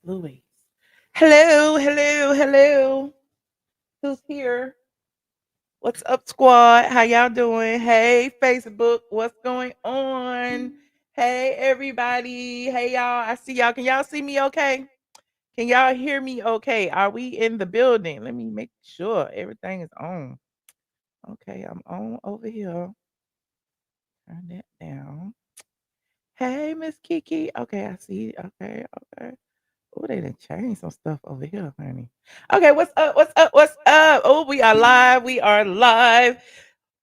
Louise. Hello, hello, hello. Who's here? What's up, squad? How y'all doing? Hey, Facebook, what's going on? Hey, everybody. Hey, y'all. I see y'all. Can y'all see me okay? Can y'all hear me okay? Are we in the building? Let me make sure everything is on. Okay, I'm on over here. Turn that down. Hey, Miss Kiki. Okay, I see. Okay, okay. Oh, they done changed some stuff over here, honey. Okay, what's up? What's up? What's up? Oh, we are live. We are live.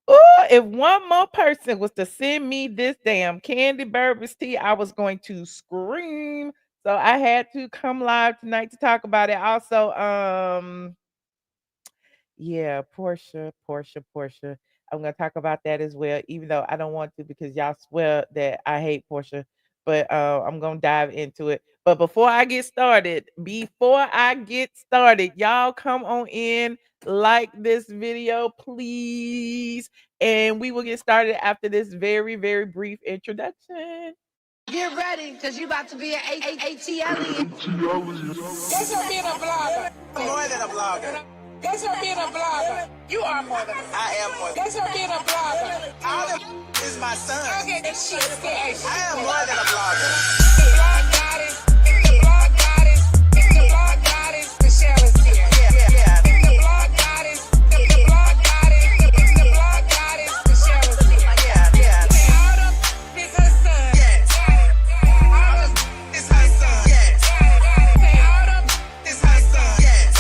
Oh, if one more person was to send me this damn Kandi Burruss tea, I was going to scream. So I had to come live tonight to talk about it. Also, yeah, Porsha. I'm gonna talk about that as well, even though I don't want to because y'all swear that I hate Porsha. But I'm gonna dive into it. But before I get started, y'all come on in, like this video, please. And we will get started after this very, very brief introduction. Get ready, because you about to be an ATL. That's her being a blogger. More than a blogger. That's her being a blogger. You are more than a blogger. I am more than That's her being a blogger. all that is my son. Okay, that shit is good. I am more than a blogger. The blog goddess, the blog goddess, the blog goddess, Michelle is here. Yeah. The blog goddess, the blog goddess, the blog goddess, Michelle is here. Yeah. Say all them is her son. Yes. All them It's her son. Yes. say all them It's her son. Yes.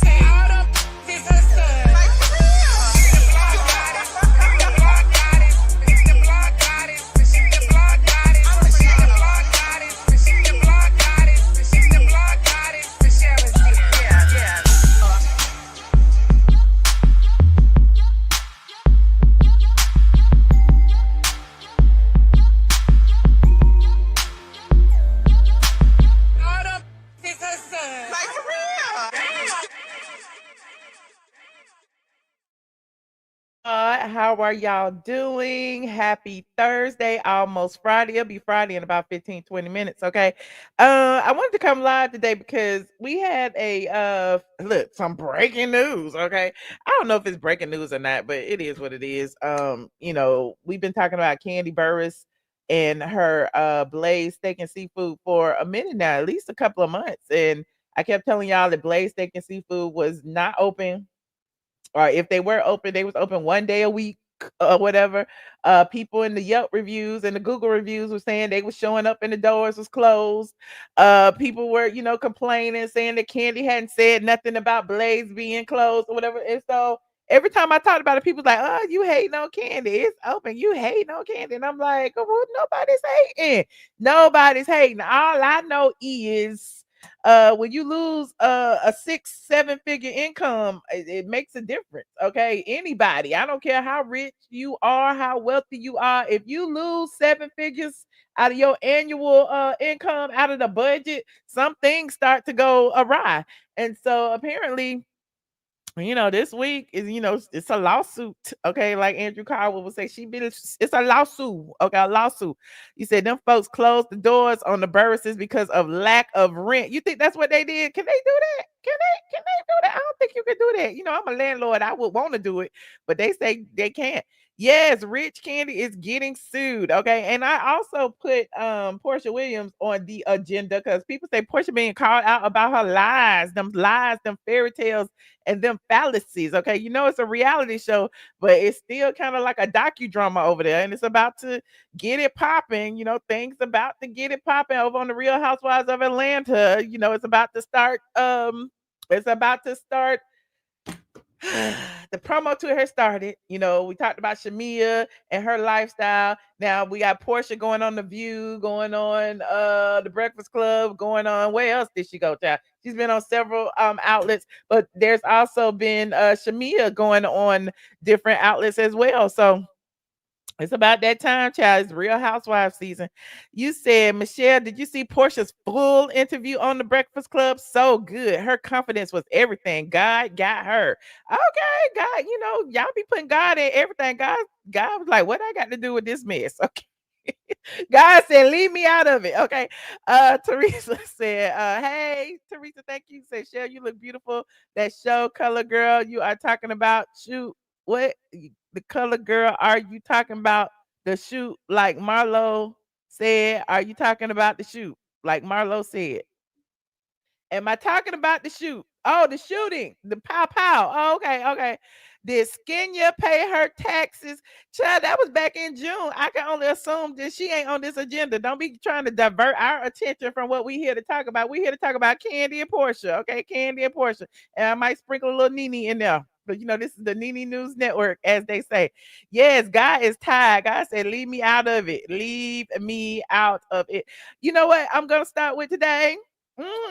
say all them is her son. Like for real. The blog goddess, the blog goddess, the blog goddess, the blog goddess, the blog goddess, the blog goddess, the blog goddess, Michelle is here. Yeah. All them is her son. Like for real. How are y'all doing? Happy Thursday, almost Friday. It'll be Friday in about 15, 20 minutes. Okay. I wanted to come live today because we had some breaking news. Okay. I don't know if it's breaking news or not, but it is what it is. We've been talking about Kandi Burruss and her Blaze steak and seafood for a minute now, at least a couple of months. And I kept telling y'all that Blaze steak and seafood was not open, or if they were open, they was open one day a week or whatever. People in the Yelp reviews and the Google reviews were saying they was showing up and the doors was closed. People were, complaining, saying that Kandi hadn't said nothing about Blaze being closed or whatever. And so every time I talked about it, people was like, "Oh, you hating on Kandi? It's open. You hating on Kandi?" And I'm like, "Well, nobody's hating. Nobody's hating. All I know is when you lose a 6 7 figure income, it makes a difference. Okay, anybody, I don't care how rich you are, how wealthy you are, if you lose 7 figures out of your annual income, out of the budget, some things start to go awry. And so apparently, this week is, it's a lawsuit. Okay, like Andrew Carwell would say, it's a lawsuit. Okay, a lawsuit. You said them folks closed the doors on the Burrusses because of lack of rent. You think that's what they did? Can they do that? Can they do that? I don't think you can do that. I'm a landlord. I would want to do it, but they say they can't. Yes, Rich Kandi is getting sued. Okay. And I also put Porsha Williams on the agenda because people say Porsha being called out about her lies, them fairy tales and them fallacies. Okay, it's a reality show, but it's still kind of like a docudrama over there, and it's about to get it popping. Things about to get it popping over on the Real Housewives of Atlanta. It's about to start. It's about to start. The promo to her started. We talked about Shamea and her lifestyle. Now we got Porsha going on The View, going on The Breakfast Club, going on. Where else did she go, child? She's been on several outlets, but there's also been Shamea going on different outlets as well. So it's about that time, child. It's Real Housewives season. You said, Michelle, did you see Portia's full interview on The Breakfast Club? So good. Her confidence was everything. God got her. Okay, God, y'all be putting God in everything. God was like, what I got to do with this mess? Okay. God said, leave me out of it. Okay. Teresa said, hey, Teresa, thank you. Say, Shell, you look beautiful. That show, Color Girl, you are talking about. Shoot, what? The Color Girl, are you talking about the shoot like Marlo said? Are you talking about the shoot like Marlo said? Am I talking about the shoot? Oh, the shooting, the pow pow. Oh, okay, okay. Did Skenya pay her taxes? Child, that was back in June. I can only assume that she ain't on this agenda. Don't be trying to divert our attention from what we here to talk about. We here to talk about Kandi and Porsha. Okay, Kandi and Porsha. And I might sprinkle a little Nene in there. But you know, this is the Nene News Network, as they say. Yes, God is tired. God said, leave me out of it. Leave me out of it. You know what I'm gonna start with today?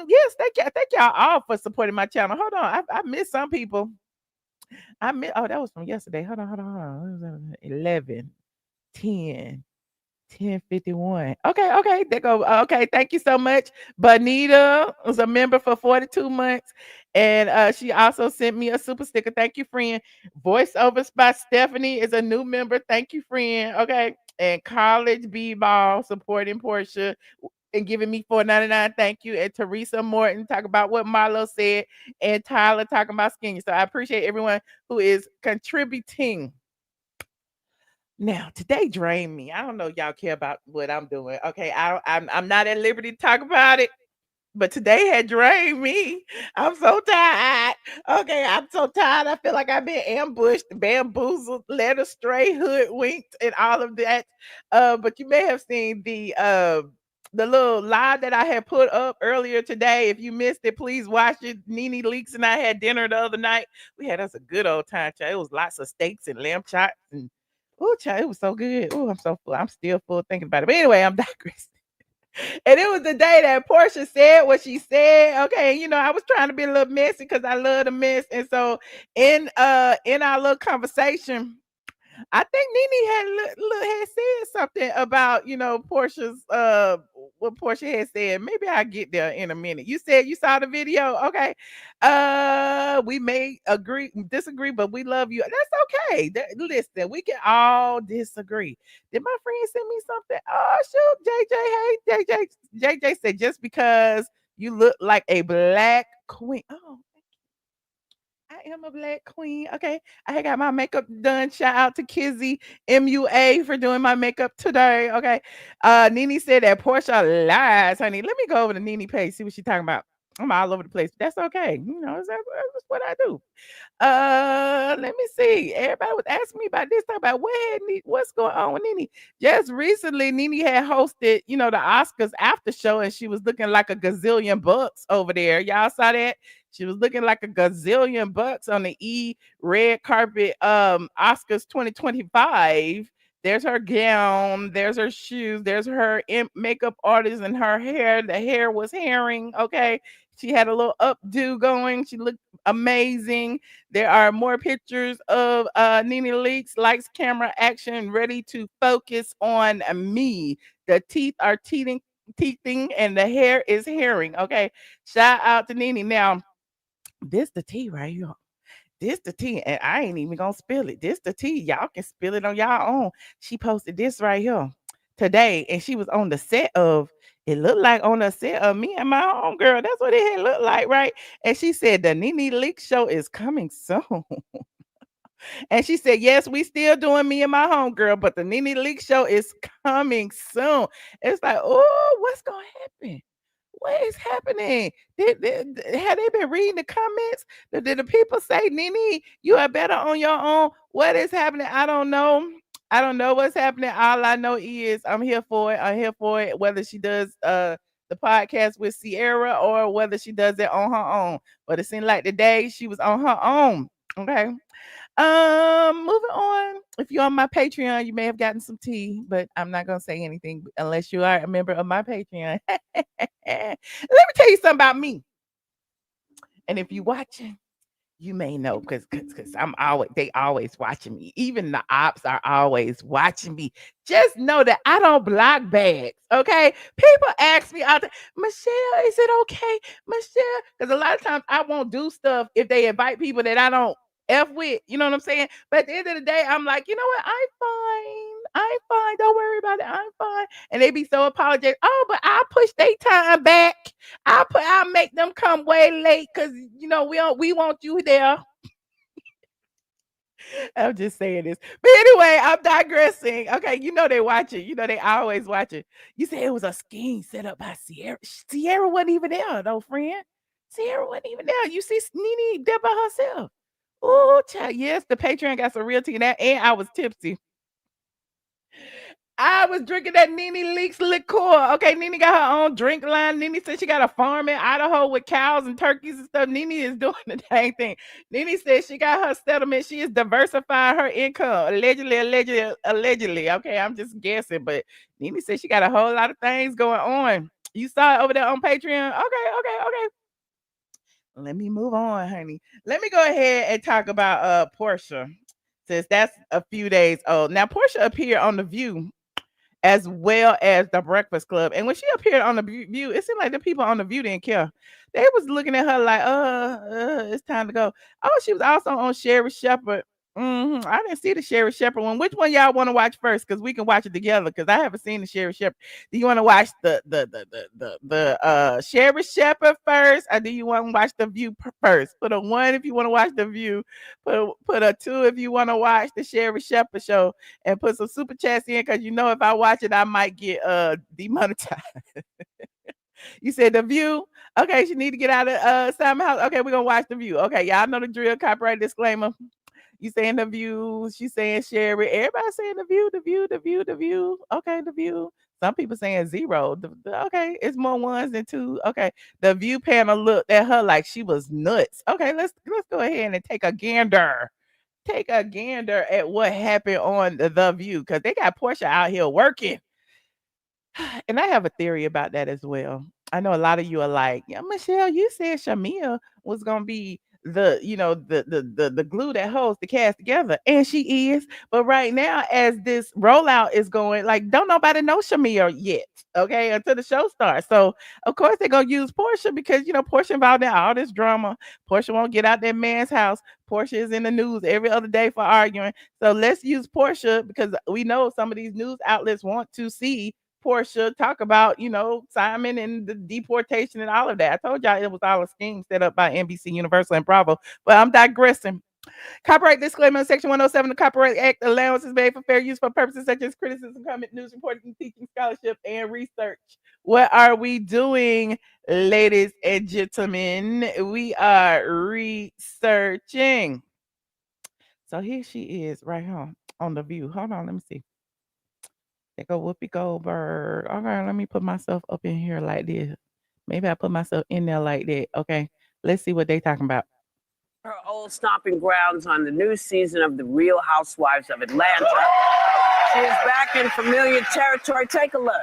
Yes, thank y'all all for supporting my channel. Hold on, I missed some people. I missed. Oh, that was from yesterday. Hold on. What was that? 11, 10, 10:51. Okay, okay. There go. Okay, thank you so much. Bonita was a member for 42 months. And she also sent me a super sticker. Thank you, friend. Voiceovers by Stephanie is a new member. Thank you, friend. Okay. And College B-Ball supporting Portia and giving me 4.99. Thank you. And Teresa Morton talk about what Marlo said, and Tyler talking about skinny. So I appreciate everyone who is contributing. Now, today drained me. I don't know y'all care about what I'm doing. Okay, I'm not at liberty to talk about it, but today had drained me. I'm so tired. Okay, I'm so tired. I feel like I've been ambushed, bamboozled, led astray, hoodwinked, and all of that. But you may have seen the little live that I had put up earlier today. If you missed it, please watch it. Nene Leakes and I had dinner the other night. We had us a good old time, child. It was lots of steaks and lamb chops and oh, child, it was so good. Oh, I'm so full. I'm still full thinking about it. But anyway, I'm digressing. And it was the day that Portia said what she said. Okay, you know, I was trying to be a little messy because I love the mess. And so in our little conversation, I think Nene had said something about, you know, Portia's what Portia had said. Maybe I'll get there in a minute. You said you saw the video. Okay. We may agree, disagree, but we love you. That's okay. Listen, we can all disagree. Did my friend send me something? Oh shoot, JJ. Hey, JJ said just because you look like a black queen. Oh, I am a black queen. Okay. I had got my makeup done. Shout out to Kizzy MUA for doing my makeup today. Okay. Nene said that Portia lies, honey. Let me go over to Nene page, see what she's talking about. I'm all over the place. That's okay. You know, that's what I do. Let me see. Everybody was asking me about this, talk about what's going on with Nene. Just recently, Nene had hosted, you know, the Oscars after show, and she was looking like a gazillion bucks over there. Y'all saw that? She was looking like a gazillion bucks on the red carpet Oscars 2025. There's her gown, there's her shoes, there's her makeup artist and her hair. The hair was herring, okay? She had a little updo going. She looked amazing. There are more pictures of Nene Leakes, likes camera action, ready to focus on me. The teeth are teething and the hair is herring. Okay. Shout out to Nene. Now, this the tea right here. This the tea, and I ain't even gonna spill it. This the tea. Y'all can spill it on y'all own. She posted this right here today, and she was on the set of. It looked like on the set of Me and My Home Girl. That's what it had looked like, right? And she said the Nene Leakes show is coming soon. And she said, yes, we still doing Me and My Home Girl, but the Nene Leakes show is coming soon. It's like, oh, what's gonna happen? What is happening? Have they been reading the comments? Did the people say, Nene, you are better on your own? What is happening? I don't know. I don't know what's happening. All I know is I'm here for it. I'm here for it. Whether she does the podcast with Sierra or whether she does it on her own. But it seemed like today she was on her own. Okay. Moving on. If you're on my Patreon, you may have gotten some tea, but I'm not gonna say anything unless you are a member of my Patreon. Let me tell you something about me. And if you're watching, you may know because I'm always they always watching me. Even the ops are always watching me. Just know that I don't block bags. Okay. People ask me out there, Michelle, is it okay? Michelle, because a lot of times I won't do stuff if they invite people that I don't F with. You know what I'm saying? But at the end of the day, I'm like, you know what? I'm fine. I'm fine. Don't worry about it. I'm fine. And they be so apologetic. Oh, but I'll push their time back. I'll make them come way late because we want you there. I'm just saying this. But anyway, I'm digressing. Okay, they watch it. They always watch it. You say it was a scheme set up by Sierra. Sierra wasn't even there, though, friend. Sierra wasn't even there. You see Nene there by herself. Oh, child. Yes, the Patreon got some realty in that, and I was tipsy. I was drinking that Nene Leakes liqueur. Okay, Nene got her own drink line. Nene said she got a farm in Idaho with cows and turkeys and stuff. Nene is doing the dang thing. Nene said she got her settlement. She is diversifying her income. Allegedly. Okay, I'm just guessing, but Nene said she got a whole lot of things going on. You saw it over there on Patreon? Okay. Let me move on, honey. Let me go ahead and talk about Porsha, since that's a few days old. Now, Porsha appeared on The View as well as The Breakfast Club. And when she appeared on The View, it seemed like the people on The View didn't care. They was looking at her like, it's time to go. Oh, she was also on Sherry Shepherd. I didn't see the Sherry Shepherd one. Which one y'all want to watch first? Because we can watch it together. Because I haven't seen the Sherry Shepherd. Do you want to watch the Sherry Shepherd first, or do you want to watch The View first? Put a 1 if you want to watch The View. Put a 2 if you want to watch the Sherry Shepherd show, and put some super chats in, because if I watch it, I might get demonetized. You said The View. Okay, she need to get out of Simon House. Okay, we're gonna watch The View. Okay, y'all know the drill. Copyright disclaimer. You saying The View, she's saying Sherry. Everybody saying The View, The View, The View, The View. Okay, The View. Some people saying 0. Okay, it's more 1s than 2. Okay, The View panel looked at her like she was nuts. Okay, let's go ahead and take a gander. Take a gander at what happened on The View, because they got Porsha out here working. And I have a theory about that as well. I know a lot of you are like, yeah, Michelle, you said Shamea was gonna be the glue that holds the cast together, and she is. But right now, as this rollout is going, like, don't nobody know Shamea yet, okay, until the show starts. So of course they're gonna use Porsha, because Porsha involved in all this drama. Porsha won't get out that man's house. Porsha is in the news every other day for arguing. So let's use Porsha, because we know some of these news outlets want to see Porsha talk about, Simon and the deportation and all of that. I told y'all it was all a scheme set up by NBC, Universal, and Bravo. But I'm digressing. Copyright disclaimer: Section 107 of the Copyright Act, allowance is made for fair use for purposes such as criticism, comment, news reporting, teaching, scholarship, and research. What are we doing, ladies and gentlemen? We are researching. So here she is right here on The View. Hold on, let me see. There go Whoopi Goldberg. Okay, let me put myself up in here like this. Maybe I put myself in there like that. Okay, let's see what they talking about. Her old stomping grounds on the new season of the Real Housewives of Atlanta. She is back in familiar territory. Take a look.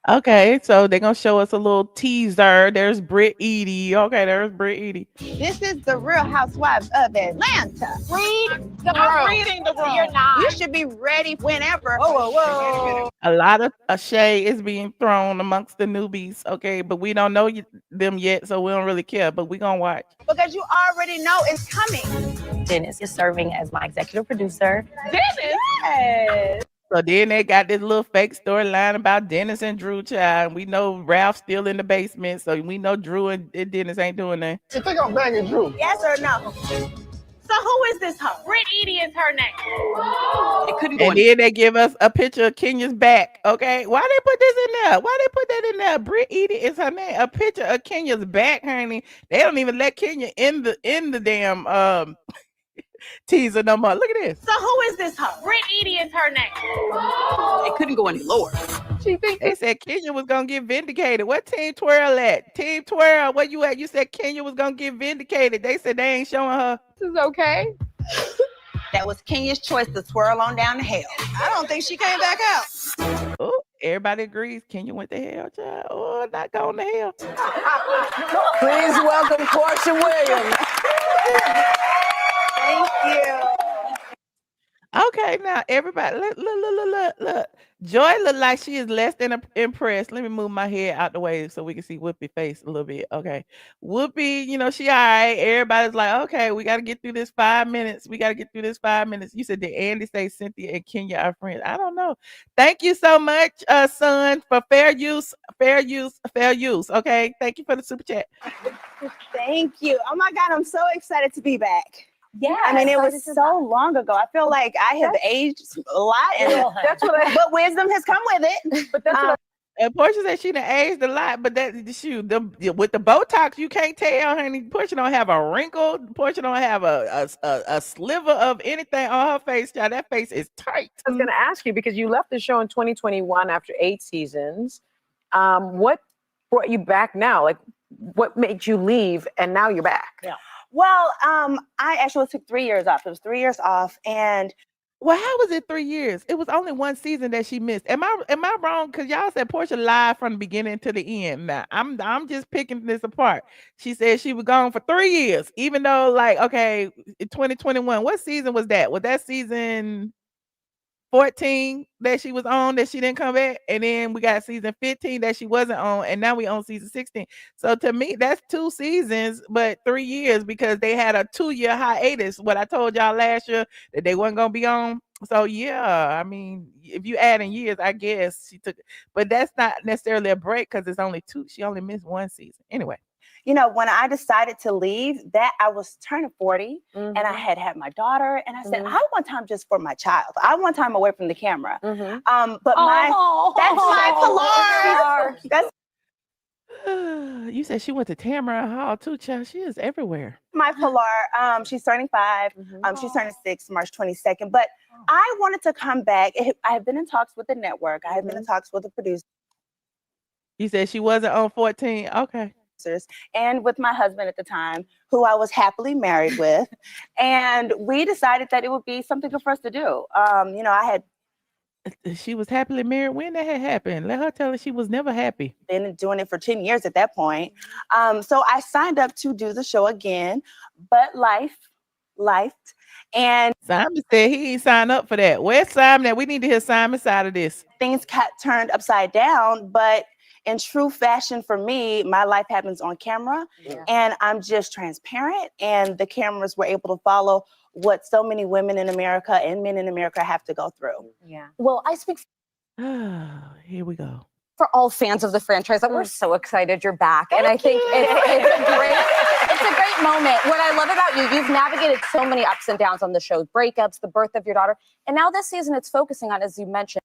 Okay, so they're gonna show us a little teaser. There's Britt Edie. Okay, there's Britt Edie. This is the Real Housewives of Atlanta. Read the room. reading the room. You're not. You should be ready whenever. Whoa. A lot of shade is being thrown amongst the newbies. Okay, but we don't know them yet, so we don't really care. But we gonna watch, because you already know it's coming. Dennis is serving as my executive producer. Dennis? Yes. So then they got this little fake storyline about Dennis and Drew, child. We know Ralph's still in the basement, so we know Drew and Dennis ain't doing that. You think I'm banging Drew? Yes or no? So who is this hoe? Britt Edie is her name. It couldn't go And then they give us a picture of Kenya's back. Okay, why they put this in there? Why they put that in there? Britt Edie is her name. A picture of Kenya's back, honey. They don't even let Kenya in the damn teaser no more. Look at this. So who is this hoe? Britt Edie is her name. It couldn't go any lower. They said Kenya was gonna get vindicated. What Team Twirl at? Team Twirl, where you at? You said Kenya was gonna get vindicated. They said they ain't showing her. This is okay. That was Kenya's choice to twirl on down to hell. I don't think she came back out. Oh, everybody agrees Kenya went to hell, child. Oh, not going to hell. Please welcome Porsha Williams. Thank you. Okay, now everybody, look. Joy look like she is less than impressed. Let me move my head out the way so we can see Whoopi face a little bit. Okay, Whoopi, she all right. Everybody's like, okay, we got to get through this 5 minutes. We got to get through this 5 minutes. You said, did Andy say Cynthia and Kenya are friends? I don't know. Thank you so much, son, for fair use. Okay, thank you for the super chat. Thank you. Oh my God, I'm so excited to be back. Yeah. I mean, it was so long ago. I feel like I have aged a lot, and but wisdom has come with it. But that's what And Porsha said she done aged a lot, but that with the Botox, you can't tell, honey. Porsha don't have a wrinkle. Porsha don't have a sliver of anything on her face, child. That face is tight. I was going to ask you, because you left the show in 2021 after 8 seasons. What brought you back now? Like, what made you leave and now you're back? Yeah. Well, I actually took 3 years off. It was 3 years off, and Well, how was it 3 years? It was only one season that she missed. Am I wrong? Because y'all said Porsha lied from the beginning to the end. Now I'm just picking this apart. She said she was gone for 3 years, even though, like, okay, in 2021, what season was that? Was that season 14 that she was on that she didn't come back? And then we got season 15 that she wasn't on, and now we on season 16. So to me, that's 2 seasons, but 3 years, because they had a 2-year hiatus. What I told y'all last year that they wasn't gonna be on. So yeah, I mean, if you add in years, I guess she took, but that's not necessarily a break because it's only 2. She only missed 1 season. Anyway. when I decided to leave, that I was turning 40, and I had my daughter, and I said, I want time just for my child. I want time away from the camera. But that's my Pilar. That's You said she went to Tamara Hall too, child. She is everywhere. my Pilar. She's turning 5. She's turning 6, March 22nd. But I wanted to come back. I have been in talks with the network. I have been in talks with the producers. You said she wasn't on 14. Okay. And with my husband at the time, who I was happily married with. And we decided that it would be something good for us to do. I had She was happily married when that had happened. Let her tell her she was never happy. been doing it for 10 years at that point. So I signed up to do the show again, but life. And Simon said he ain't signed up for that. Where's Simon at? We need to hear Simon's side of this. things got turned upside down, but in true fashion for me, my life happens on camera, and I'm just transparent, and the cameras were able to follow what so many women in America and men in America have to go through. Yeah. Well, I speak Here we go. for all fans of the franchise that we're so excited you're back. And I think it's a great moment. What I love about you, you've navigated so many ups and downs on the show, breakups, the birth of your daughter. And now this season it's focusing on, as you mentioned,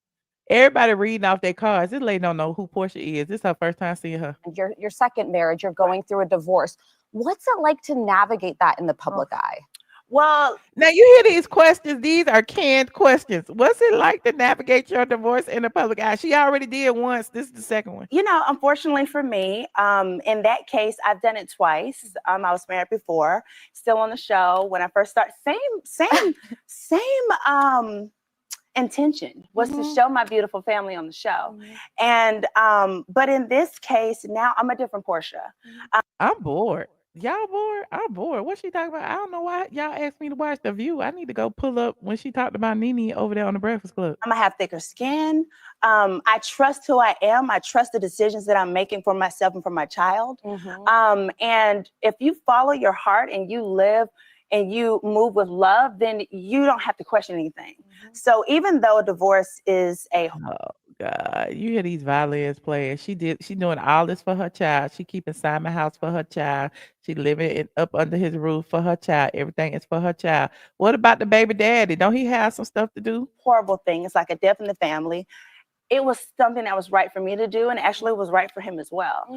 Everybody reading off their cards. This lady don't know who Porsha is. This is her first time seeing her. your second marriage, you're going through a divorce. What's it like to navigate that in the public eye? Well, Now you hear these questions. These are canned questions. What's it like to navigate your divorce in the public eye? She already did once. This is the second one. unfortunately for me, in that case, I've done it twice. I was married before, still on the show. When I first started, same intention was to show my beautiful family on the show. And but in this case, now I'm a different Porsha. I'm bored. Y'all bored? I'm bored. What she talking about? I don't know why y'all asked me to watch The View. I need to go pull up when she talked about Nene over there on the Breakfast Club. I'm gonna have thicker skin. I trust who I am. I trust the decisions that I'm making for myself and for my child. And if you follow your heart and you live and you move with love, then you don't have to question anything. So even though divorce is a Oh God, you hear these violins playing. She doing all this for her child. She keeping Simon house for her child. She living up under his roof for her child. Everything is for her child. What about the baby daddy? Don't he have some stuff to do? horrible thing. It's like a death in the family. It was something that was right for me to do, and actually was right for him as well.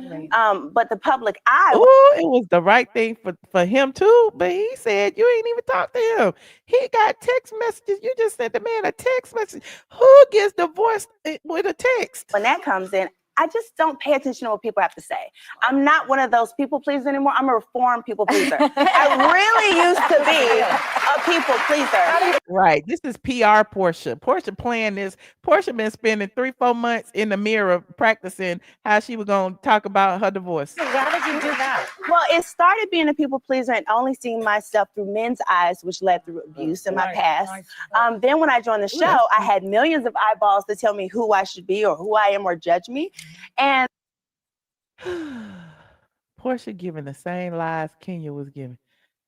But the public eye, Oh, it was the right thing for him too. But he said you ain't even talked to him. He got text messages. You just sent the man a text message. Who gets divorced with a text? when that comes in, I just don't pay attention to what people have to say. I'm not one of those people pleasers anymore. I'm a reformed people pleaser. I really used to be a people pleaser. Right. This is PR Porsha. Porsha playing this. Porsha been spending 3-4 months in the mirror practicing how she was gonna talk about her divorce. How did you do that? Well, it started being a people pleaser and only seeing myself through men's eyes, which led through abuse in my past. Then when I joined the show, I had millions of eyeballs to tell me who I should be or who I am or judge me. And Porsha giving the same lies Kenya was giving.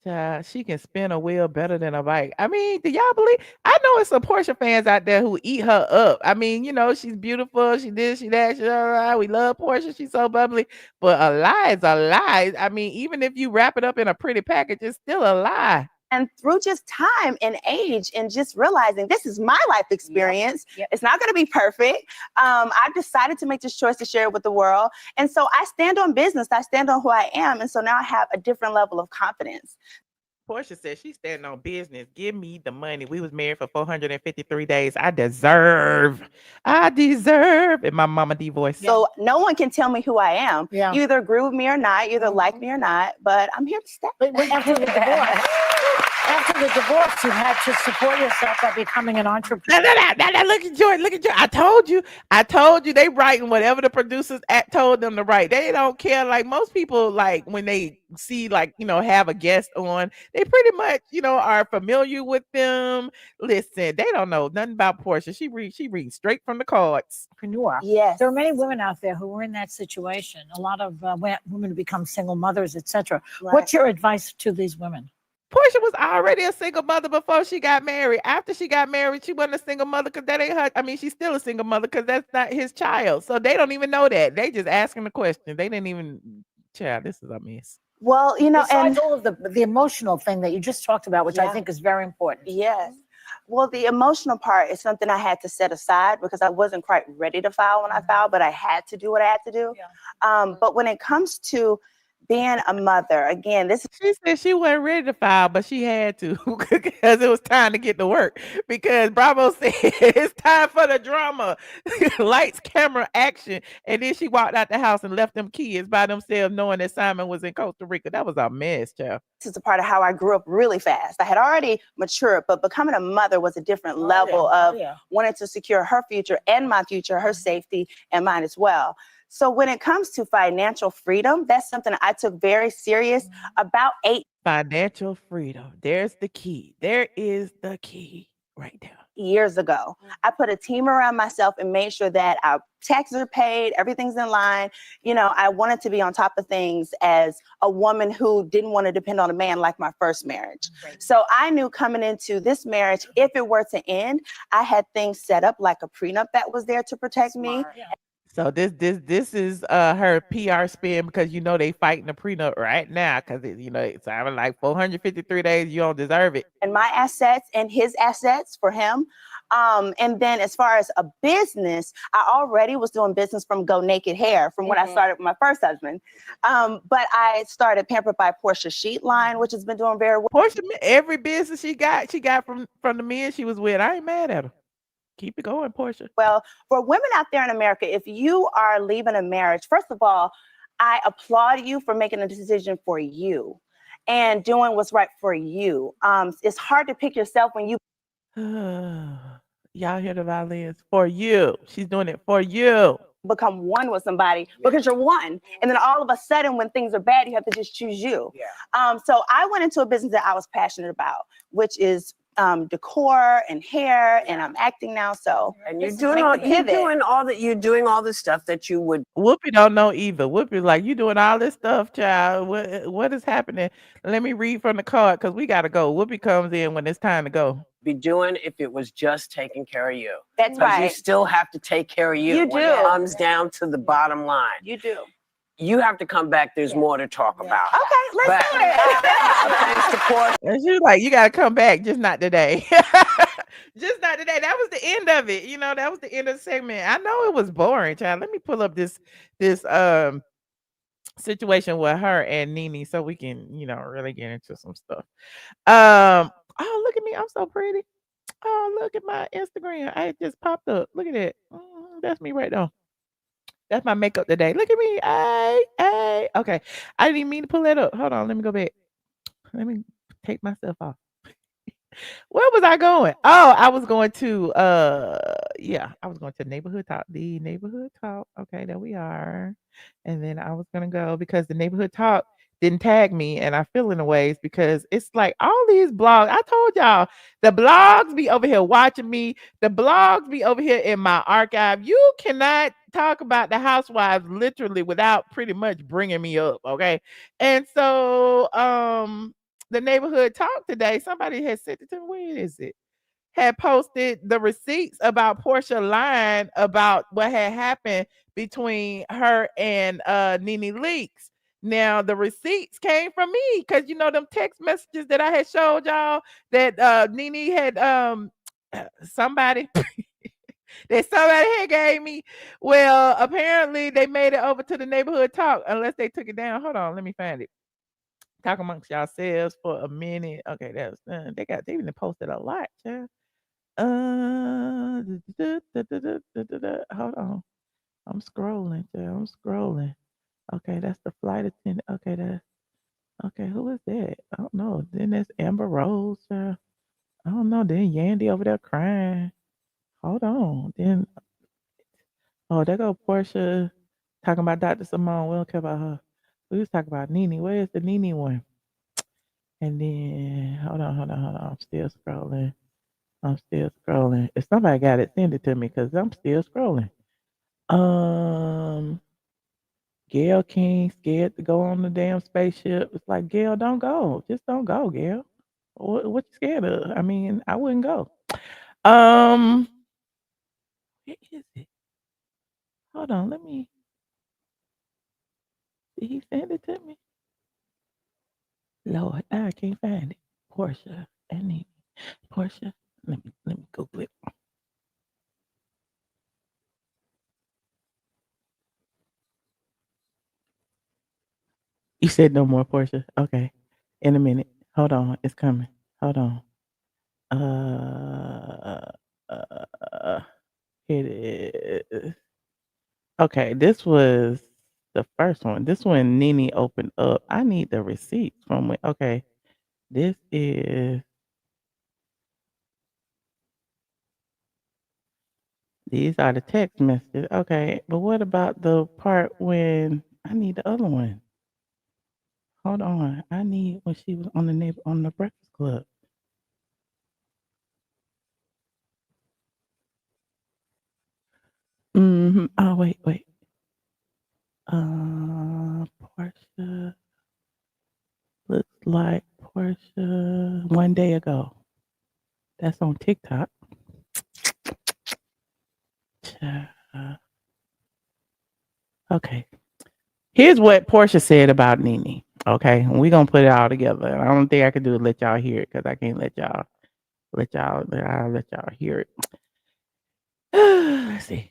Child, she can spin a wheel better than a bike. I mean, do y'all believe? I know it's some Porsha fans out there who eat her up. I mean, you know, she's beautiful. She this, she that. We love Porsha. She's so bubbly. But a lie is a lie. I mean, even if you wrap it up in a pretty package, it's still a lie. And through just time and age and just realizing this is my life experience, it's not going to be perfect. I've decided to make this choice to share it with the world. And so I stand on business. I stand on who I am. And so now I have a different level of confidence. Porsha said she's standing on business. Give me the money. We was married for 453 days. I deserve. And my mama D voice. So no one can tell me who I am. Yeah. You either agree with me or not, you either like me or not, but I'm here to stay. After the divorce, you had to support yourself by becoming an entrepreneur. No, look at Joy. Look at Joy. I told you they writing whatever the producers told them to write. They don't care. Like most people, like when they see, like, you know, have a guest on, they pretty much, you know, are familiar with them. Listen, they don't know nothing about Porsha. She reads straight from the cards. Entrepreneur. Yes. There are many women out there who were in that situation. A lot of women who become single mothers, etc. Right. What's your advice to these women? Porsha was already a single mother before she got married. After she got married, she wasn't a single mother because that ain't her. I mean, she's still a single mother because that's not his child. So they don't even know that. They just asking the question. They didn't even, child, this is a mess. Well, you know, Besides and all of the emotional thing that you just talked about, which I Yeah. think is very important. yes. Well, the emotional part is something I had to set aside because I wasn't quite ready to file when I filed, but I had to do what I had to do. But when it comes to being a mother, again, this She said she wasn't ready to file, but she had to because it was time to get to work. Because Bravo said it's time for the drama, lights, camera, action, and then she walked out the house and left them kids by themselves, knowing that Simon was in Costa Rica. That was a mess, child. is a part of how I grew up really fast. I had already matured, but becoming a mother was a different level of wanting to secure her future and my future, her safety and mine as well. So when it comes to financial freedom, that's something I took very serious. About 8 Financial freedom. There's the key. There is the key right there. years ago, I put a team around myself and made sure that our taxes are paid, everything's in line. You know, I wanted to be on top of things as a woman who didn't want to depend on a man like my first marriage. So I knew coming into this marriage, if it were to end, I had things set up like a prenup that was there to protect me. So this is her PR spin because you know they fighting the prenup right now because you know it's sounding like 453 days. You don't deserve it. And my assets and his assets for him. And then as far as a business, I already was doing business from Go Naked Hair from when I started with my first husband. But I started Pampered by Porsha Sheet line, which has been doing very well. Porsha, every business she got from the men she was with. I ain't mad at her. Keep it going, Porsha. Well, for women out there in America, if you are leaving a marriage, first of all, I applaud you for making a decision for you and doing what's right for you. It's hard to pick yourself when you Y'all hear the violins? For you. She's doing it for you. become one with somebody because you're one. And then all of a sudden, when things are bad, you have to just choose you. So I went into a business that I was passionate about, which is decor and hair, and I'm acting now. So and you're doing all the stuff that you would. Whoopi don't know either. Whoopi like, you doing all this stuff, child. What is happening? Let me read from the card because we gotta go. Whoopi comes in when it's time to go. Be doing if it was just taking care of you. That's Because right. you still have to take care of you. You when do. it comes down to the bottom line. You do. You have to come back. There's more to talk about. Okay, let's do it. Thanks to Porsha. And she's like, you gotta come back, just not today. Just not today. That was the end of it. You know, that was the end of the segment. I know it was boring, child. Let me pull up this situation with her and Nene so we can, you know, really get into some stuff. Oh, look at me. I'm so pretty. Oh, look at my Instagram. I just popped up. Look at that. That's me right now. That's my makeup today. Look at me. Hey. Okay. I didn't even mean to pull that up. Hold on. Let me go back. Let me take myself off. Where was I going? Oh, I was going to I was going to neighborhood talk. The neighborhood talk. Okay, there we are. And then I was gonna go because the neighborhood talk didn't tag me, and I feel in a ways because it's like all these blogs. I told y'all the blogs be over here watching me. The blogs be over here in my archive. You cannot talk about the housewives literally without pretty much bringing me up. Okay, and so the neighborhood talk today, somebody had sent it to me. Where is it? Had posted the receipts about Porsha lying about what had happened between her and Nene Leakes. Now the receipts came from me because you know them text messages that I had showed y'all that Nene had somebody that somebody had gave me. Well, apparently they made it over to the neighborhood talk unless they took it down. Hold on, let me find it. Talk amongst yourselves for a minute. Okay, that's they even posted a lot, yeah. Hold on. I'm scrolling, yeah. I'm scrolling. Okay, that's the flight attendant. Okay, that's okay. Who is that? I don't know. Then there's Amber Rose. I don't know. Then Yandy over there crying. Hold on. Then there go Porsha talking about Dr. Simone. We don't care about her. We was talking about Nene. Where is the Nene one? And then hold on. I'm still scrolling. If somebody got it, send it to me because I'm still scrolling. Gail King scared to go on the damn spaceship. It's like, Gail, don't go. Just don't go, Gail. What you scared of? I mean, I wouldn't go. Where is it? Hold on, let me. Did he send it to me? Lord, I can't find it. Porsha. I need Porsha. Let me Google it. You said no more Porsha. Okay. In a minute. Hold on. It's coming. Hold on. It is. Okay, this was the first one. This one Nene opened up. I need the receipts from it. Okay. This is these are the text messages. Okay, but what about the part when I need the other one? Hold on. I need when she was on the Breakfast Club. Oh wait. Porsha looks like Porsha 1 day ago. That's on TikTok. Okay. Here's what Porsha said about Nene. Okay, we're gonna put it all together. I don't think I could do it. Let y'all hear it because I can't let y'all. I'll let y'all hear it. Let's see.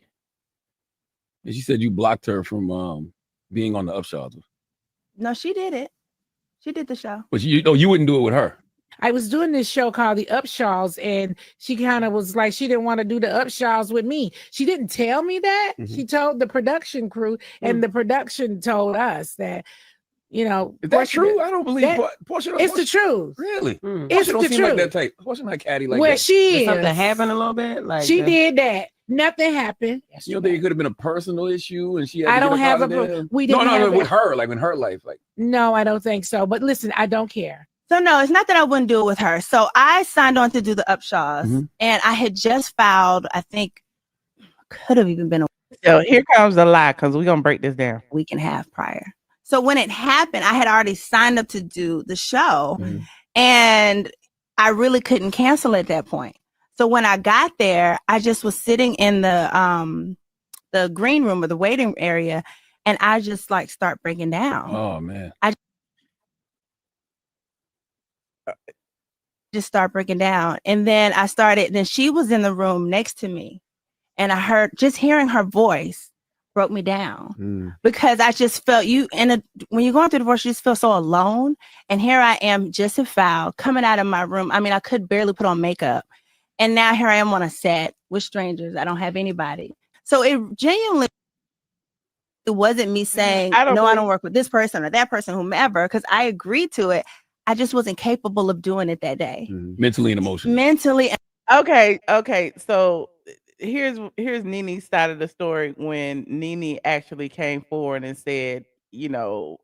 And she said you blocked her from being on the Upshaws. No, she did it. She did the show. But you wouldn't do it with her. I was doing this show called The Upshaws, and she kind of was like, she didn't want to do the Upshaws with me. She didn't tell me that. Mm-hmm. She told the production crew, and the production told us that, you know. Is that true? I don't believe Porsha. It's the truth. Really? It's Porsha don't the seem truth. like that type. Porsha not catty like Where that. she is. Something happened a little bit? Like she did that. Nothing happened. You don't think it could have been a personal issue and she had I to don't have we didn't no, with her, like in her life. Like no, I don't think so. But listen, I don't care. So no, it's not that I wouldn't do it with her. So I signed on to do the Upshaws, and I had just filed, I think, could have even been a So here comes the lie, because we're gonna break this down. week and a half prior. So when it happened, I had already signed up to do the show, and I really couldn't cancel at that point. So when I got there, I just was sitting in the green room or the waiting area, and I just like start breaking down. Oh man. I just start breaking down. And then then she was in the room next to me, and I just hearing her voice broke me down because I just felt when you're going through divorce, you just feel so alone. And here I am, just a foul coming out of my room. I mean, I could barely put on makeup. And now here I am on a set with strangers. I don't have anybody. So it genuinely It wasn't me saying, I don't no, I don't believe- work with this person or that person, whomever, because I agreed to it. I just wasn't capable of doing it that day. Mentally and emotionally. Mentally. Okay. So here's Nene's side of the story when Nene actually came forward and said, you know,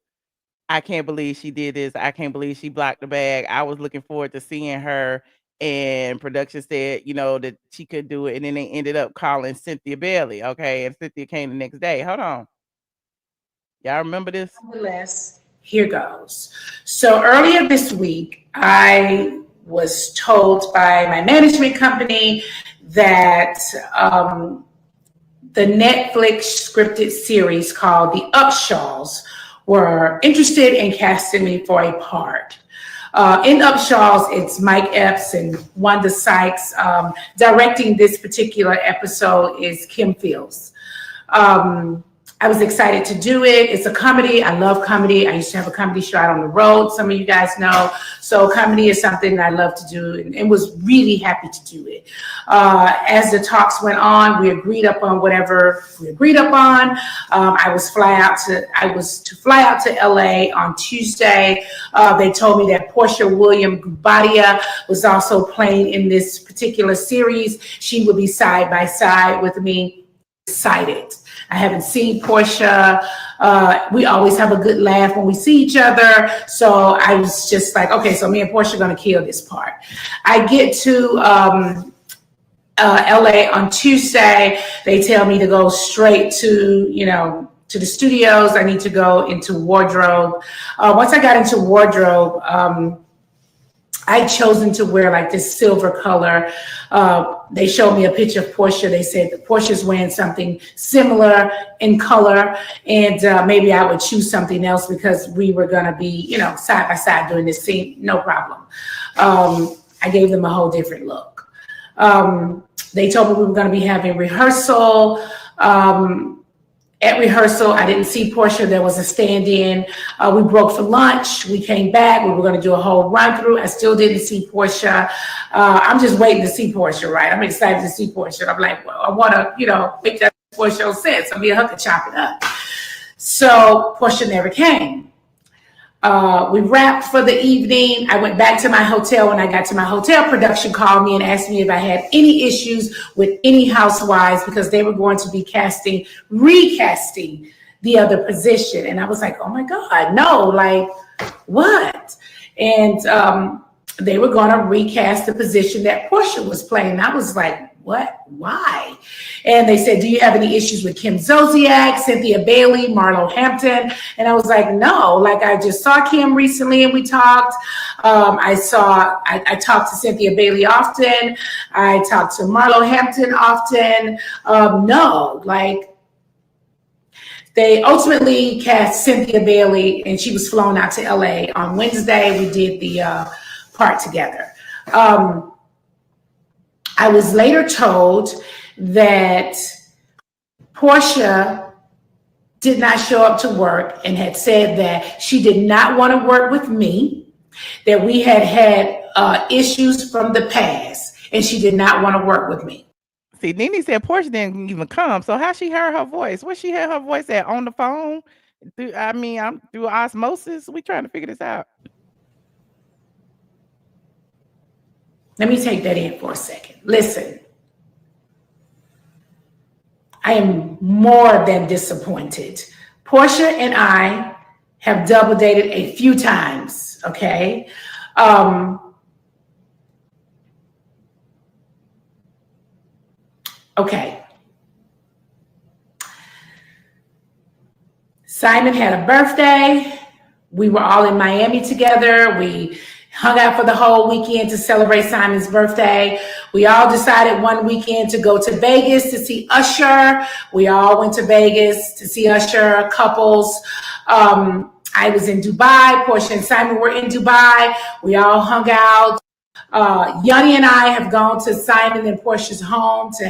I can't believe she did this. I can't believe she blocked the bag. I was looking forward to seeing her. And production said, you know, that she could do it. And then they ended up calling Cynthia Bailey. Okay. And Cynthia came the next day. Hold on. Y'all remember this? Nonetheless, here goes. So earlier this week, I was told by my management company that the Netflix scripted series called The Upshaws were interested in casting me for a part. In Upshaws, it's Mike Epps and Wanda Sykes. Directing this particular episode is Kim Fields. I was excited to do it. It's a comedy. I love comedy. I used to have a comedy show out on the road. Some of you guys know. So comedy is something I love to do and was really happy to do it. As the talks went on, we agreed upon whatever we agreed upon. I was to fly out to LA on Tuesday. They told me that Porsha Williams was also playing in this particular series. She would be side by side with me. Excited. I haven't seen Porsha. We always have a good laugh when we see each other. So I was just like, okay, so me and Porsha are going to kill this part. I get to LA on Tuesday. They tell me to go straight to the studios. I need to go into wardrobe. Once I got into wardrobe, I'd chosen to wear like this silver color. They showed me a picture of Porsha. They said that Portia's wearing something similar in color, and maybe I would choose something else because we were going to be, side by side doing this scene. No problem. I gave them a whole different look. They told me we were going to be having rehearsal. At rehearsal, I didn't see Porsha. There was a stand-in. We broke for lunch. We came back. We were going to do a whole run-through. I still didn't see Porsha. I'm just waiting to see Porsha, right? I'm excited to see Porsha. I'm like, well, I want to, make that Porsha sense. I'll be a hooker, chop it up. So Porsha never came. We wrapped for the evening. I went back to my hotel. When I got to my hotel, production called me and asked me if I had any issues with any housewives because they were going to be recasting the other position. And I was like, oh my God, no, like what? And they were going to recast the position that Porsha was playing. I was like, what? Why? And they said, do you have any issues with Kim Zolciak, Cynthia Bailey, Marlo Hampton? And I was like, no, like I just saw Kim recently and we talked. I talked to Cynthia Bailey often. I talked to Marlo Hampton often. No, like they ultimately cast Cynthia Bailey and she was flown out to LA on Wednesday. We did the part together. I was later told that Porsha did not show up to work and had said that she did not want to work with me, that we had issues from the past, and she did not want to work with me. See, Nene said Porsha didn't even come. So how she heard her voice? Where she heard her voice at? On the phone? I'm through osmosis. We trying to figure this out. Let me take that in for a second. Listen, I am more than disappointed. Porsha and I have double dated a few times, okay? Okay. Simon had a birthday. We were all in Miami together. We hung out for the whole weekend to celebrate Simon's birthday. We all decided one weekend to go to Vegas to see Usher. We all went to Vegas to see Usher, couples. I was in Dubai. Porsha and Simon were in Dubai. We all hung out. Yanni and I have gone to Simon and Porsha's home to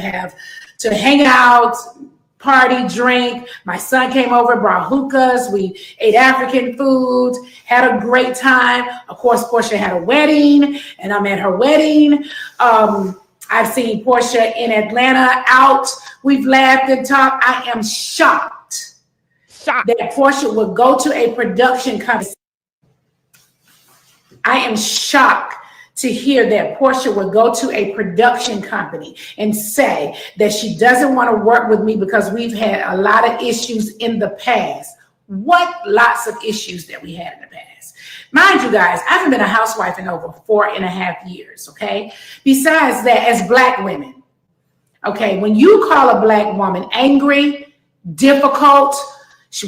hang out, party, drink. My son came over, brought hookahs. We ate African food, had a great time. Of course, Porsha had a wedding, and I'm at her wedding. I've seen Porsha in Atlanta out. We've laughed and talked. I am shocked shocked that Porsha would go to a production company. I am shocked to hear that Porsha would go to a production company and say that she doesn't want to work with me because we've had a lot of issues in the past. What lots of issues that we had in the past? Mind you guys, I haven't been a housewife in over 4.5 years, okay? Besides that, as Black women, okay, when you call a Black woman angry, difficult,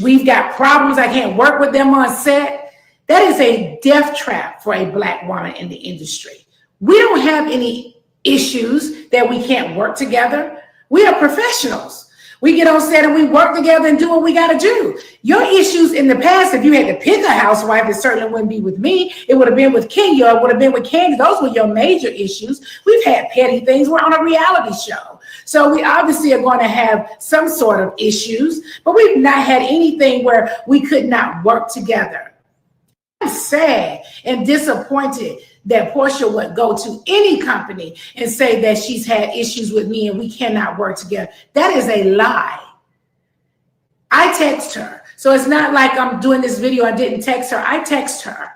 we've got problems, I can't work with them on set, that is a death trap for a Black woman in the industry. We don't have any issues that we can't work together. We are professionals. We get on set and we work together and do what we got to do. Your issues in the past, if you had to pick a housewife, it certainly wouldn't be with me. It would have been with Kenya. It would have been with Kandi. Those were your major issues. We've had petty things. We're on a reality show. So we obviously are going to have some sort of issues, but we've not had anything where we could not work together. I'm sad and disappointed that Porsha would go to any company and say that she's had issues with me and we cannot work together. That is a lie. I text her. So it's not like I'm doing this video, I didn't text her. I text her.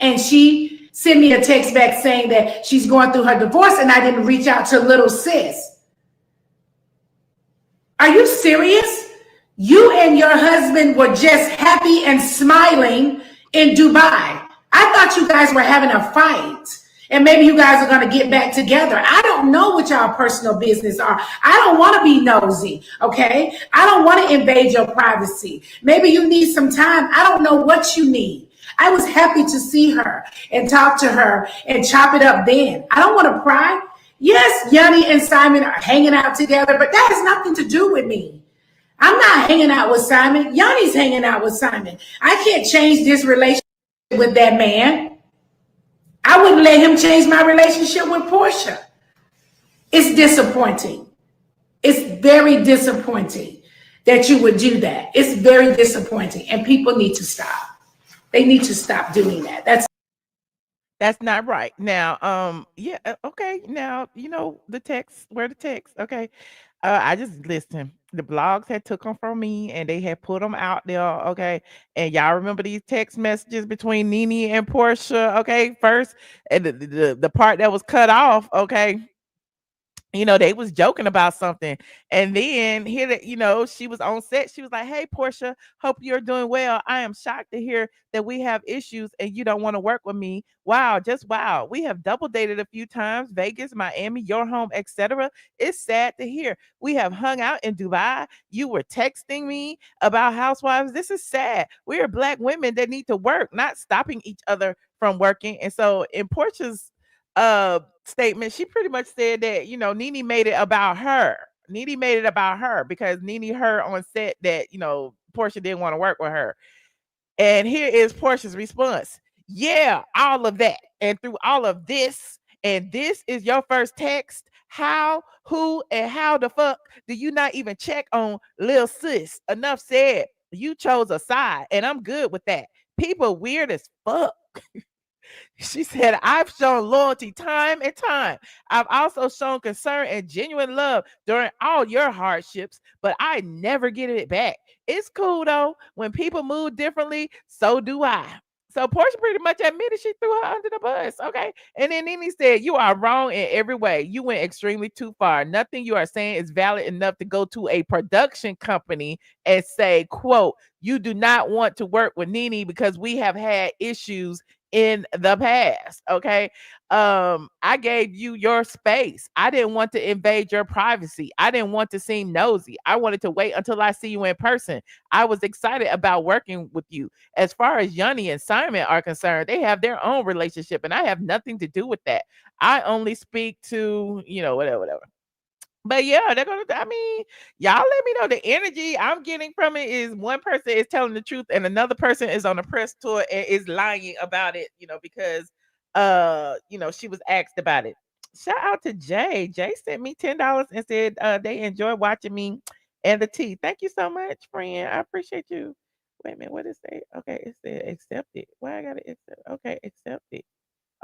And she sent me a text back saying that she's going through her divorce and I didn't reach out to little sis. Are you serious? You and your husband were just happy and smiling in Dubai. I thought you guys were having a fight and maybe you guys are going to get back together. I don't know what y'all personal business are. I don't want to be nosy, okay? I don't want to invade your privacy. Maybe you need some time. I don't know what you need. I was happy to see her and talk to her and chop it up then. I don't want to pry. Yes, Yanni and Simon are hanging out together, but that has nothing to do with me. I'm not hanging out with Simon. Yanni's hanging out with Simon. I can't change this relationship with that man. I wouldn't let him change my relationship with Porsha. It's disappointing. It's very disappointing that you would do that. It's very disappointing. And people need to stop. They need to stop doing that. That's not right. Now, yeah, okay. Now, you know, the text, where the text, okay. I just listen. The blogs had took them from me and they had put them out there, okay. And y'all remember these text messages between Nene and Porsha, okay. First, and the part that was cut off, okay. You know, they was joking about something. And then here that, you know, she was on set. She was like, "Hey, Porsha, hope you're doing well. I am shocked to hear that we have issues and you don't want to work with me. Wow, just wow. We have double dated a few times, Vegas, Miami, your home, etc. It's sad to hear. We have hung out in Dubai. You were texting me about housewives. This is sad. We are Black women that need to work, not stopping each other from working." And so in Porsha's statement, she pretty much said that, you know, Nene made it about her. Nene made it about her because Nene heard on set that, you know, Porsha didn't want to work with her. And here is Porsha's response. Yeah, all of that. And through all of this, and this is your first text. How, who, and how the fuck do you not even check on Lil Sis? Enough said. You chose a side, and I'm good with that. People weird as fuck. She said, I've shown loyalty time and time. I've also shown concern and genuine love during all your hardships, but I never get it back. It's cool though. When people move differently, so do I. So Porsha pretty much admitted she threw her under the bus. Okay. And then Nene said, you are wrong in every way. You went extremely too far. Nothing you are saying is valid enough to go to a production company and say, quote, you do not want to work with Nene because we have had issues in the past. Okay. I gave you your space. I didn't want to invade your privacy. I didn't want to seem nosy. I wanted to wait until I see you in person. I was excited about working with you. As far as Yanni and Simon are concerned, they have their own relationship and I have nothing to do with that. I only speak to, you know, whatever. But yeah, they're gonna. I mean, y'all let me know the energy I'm getting from it is one person is telling the truth and another person is on a press tour and is lying about it. You know, because you know, she was asked about it. Shout out to Jay. Jay sent me $10 and said they enjoy watching me and the tea. Thank you so much, friend. I appreciate you. Wait a minute, what is it? Okay, it said accept it. Why I gotta accept? Okay, accept it.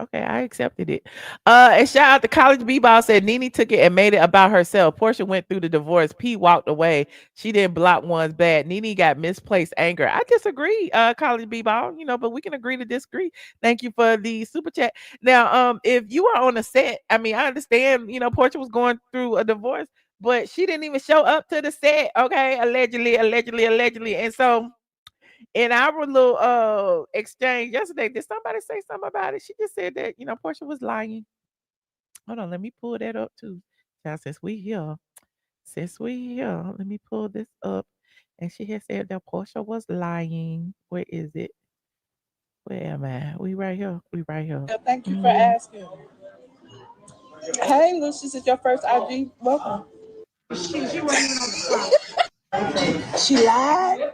Okay, I accepted it. And shout out to College B-Ball said Nene took it and made it about herself. Porsha went through the divorce. P walked away. She didn't block one's bad. Nene got misplaced anger. I disagree, College B-Ball, but we can agree to disagree. Thank you for the super chat. Now, if you are on a set, I mean, I understand, Porsha was going through a divorce, but she didn't even show up to the set, okay? Allegedly. And so in our little exchange yesterday, did somebody say something about it? She just said that Porsha was lying. Hold on, let me pull that up too. Now, since we here, let me pull this up. And she had said that Porsha was lying. Where is it? Where am I? We right here. Thank you for asking. Hey, Lucius, is your first IG? Welcome. She wasn't even on the spot. She lied?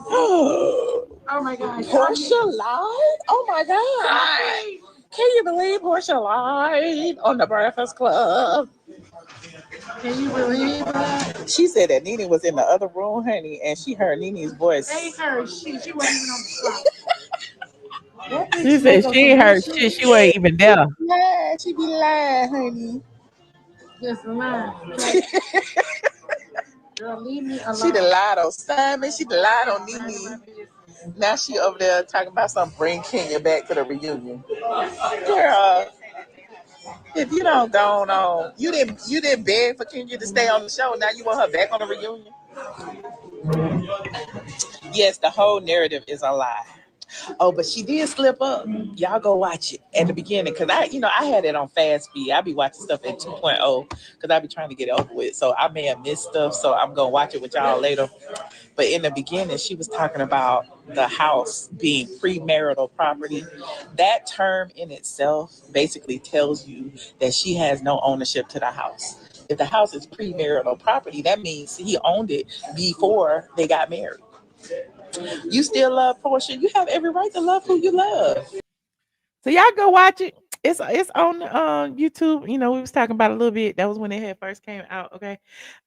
Oh my gosh. Porsha lied? Oh my God. Can you believe Porsha lied on the Breakfast Club? Can you believe that? She said that Nene was in the other room, honey, and she heard Nene's voice. Ain't her. She wasn't even on the spot. She said she ain't heard shit. She wasn't even there. Yeah, she be lying, honey. Just lying. Girl, leave me alone. She done lied on Simon. She done lied on Nene. Now she over there talking about something, bring Kenya back to the reunion. Girl, if you don't go on, you didn't beg for Kenya to stay on the show. Now you want her back on the reunion? Yes, the whole narrative is a lie. Oh, but she did slip up. Y'all go watch it at the beginning, because I had it on fast speed. I be watching stuff at 2.0 because I be trying to get it over with. So I may have missed stuff. So I'm gonna watch it with y'all later. But in the beginning, she was talking about the house being premarital property. That term in itself basically tells you that she has no ownership to the house. If the house is premarital property, that means he owned it before they got married. You still love Porsha. You have every right to love who you love. So y'all go watch it. It's on YouTube. We was talking about it a little bit. That was when it had first came out. Okay.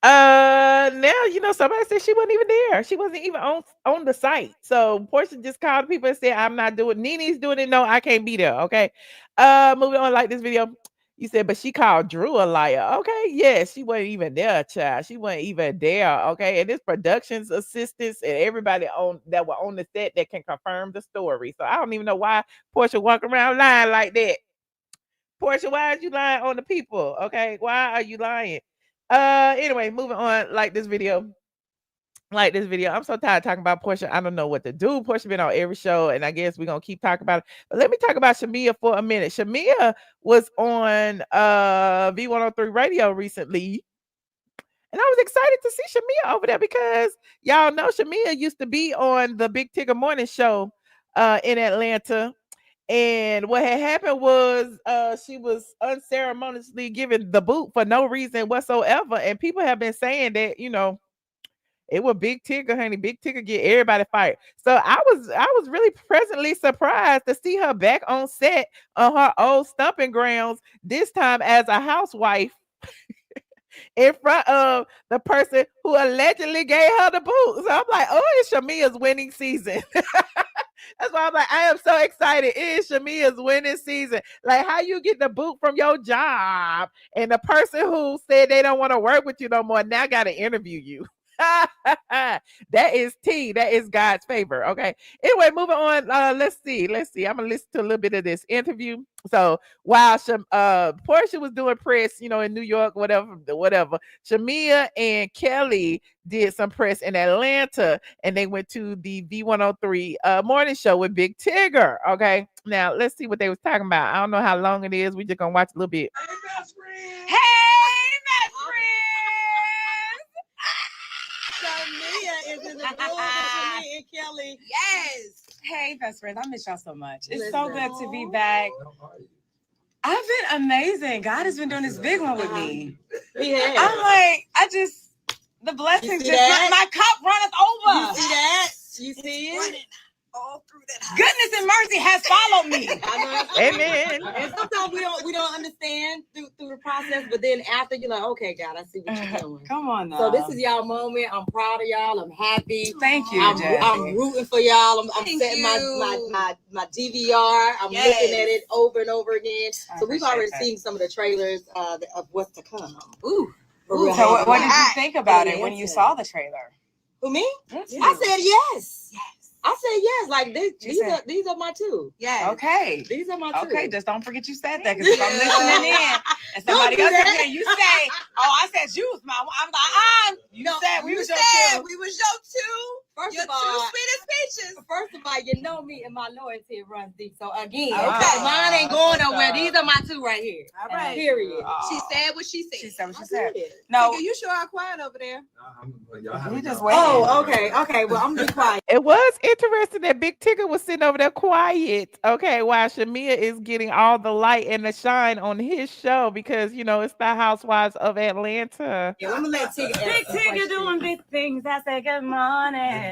Now somebody said she wasn't even there. She wasn't even on the site. So Porsha just called people and said, "I'm not doing. Nene's doing it. No, I can't be there." Okay. Moving on. Like this video. You said, but she called Drew a liar. Okay, yes, she wasn't even there, child. She wasn't even there. Okay, and this production's assistants and everybody that were on the set that can confirm the story. So I don't even know why Porsha walk around lying like that. Porsha, why are you lying on the people? Okay, why are you lying? Anyway, moving on. Like this video. I'm so tired of talking about Porsha. I don't know what to do. Porsha been on every show, and I guess we're gonna keep talking about it. But let me talk about Shamea for a minute. Shamea was on V103 radio recently, and I was excited to see Shamea over there because y'all know Shamea used to be on the Big Tigger Morning Show in Atlanta. And what had happened was she was unceremoniously given the boot for no reason whatsoever. And people have been saying that, it was Big Tigger, honey. Big Tigger get everybody fired. So I was really pleasantly surprised to see her back on set on her old stomping grounds, this time as a housewife in front of the person who allegedly gave her the boot. So I'm like, oh, it's Shamea's winning season. That's why I'm like, I am so excited. It is Shamea's winning season. Like, how you get the boot from your job and the person who said they don't want to work with you no more now got to interview you. That is tea. That is God's favor. Okay. Anyway, moving on. Let's see. I'm gonna listen to a little bit of this interview. So while Porsha was doing press, in New York, whatever, Shamea and Kelly did some press in Atlanta, and they went to the V103 morning show with Big Tigger. Okay. Now let's see what they was talking about. I don't know how long it is. We just gonna watch a little bit. Hey, best friend. Shamea is in the building. Shamea and Kelly. Yes. Hey, best friends. I miss y'all so much. It's so good to be back. I've been amazing. God has been doing this big one with me. Yeah. I'm like, the blessings just my cup runneth over. You see that? You see it? all through that. Goodness and mercy has followed me. Amen. And sometimes we don't understand through the process, but then after you're like, okay, God, I see what you're doing. Come on now. So this is y'all moment. I'm proud of y'all. I'm happy. Thank you, I'm rooting for y'all. I'm setting my DVR. I'm looking at it over and over again. So we've already seen some of the trailers of what's to come. Ooh. So what did you think about it when you saw the trailer? Who, me? Yes. I said yes. I said yes. Like these are my two. Yeah. Okay. These are my two. Okay, just don't forget you said that, because if I'm listening in and somebody else is here, you say, "Oh, I said you was my." I'm like, you said we was your two. We was your two. First your of all, two sweetest peaches. First of all, you know me and my loyalty runs deep. So again, Okay. mine ain't going nowhere. These are my two right here. All right. Period. She said what she said. She said what she said. No, you sure are quiet over there. We just waiting. Oh, okay. Okay. Well, I'm gonna be quiet. It was interesting that Big Tigger was sitting over there quiet. Okay, while Shamea is getting all the light and the shine on his show, because you know it's the Housewives of Atlanta. Yeah, I'm gonna let Tigger. Big Tigger doing big things. I say good morning.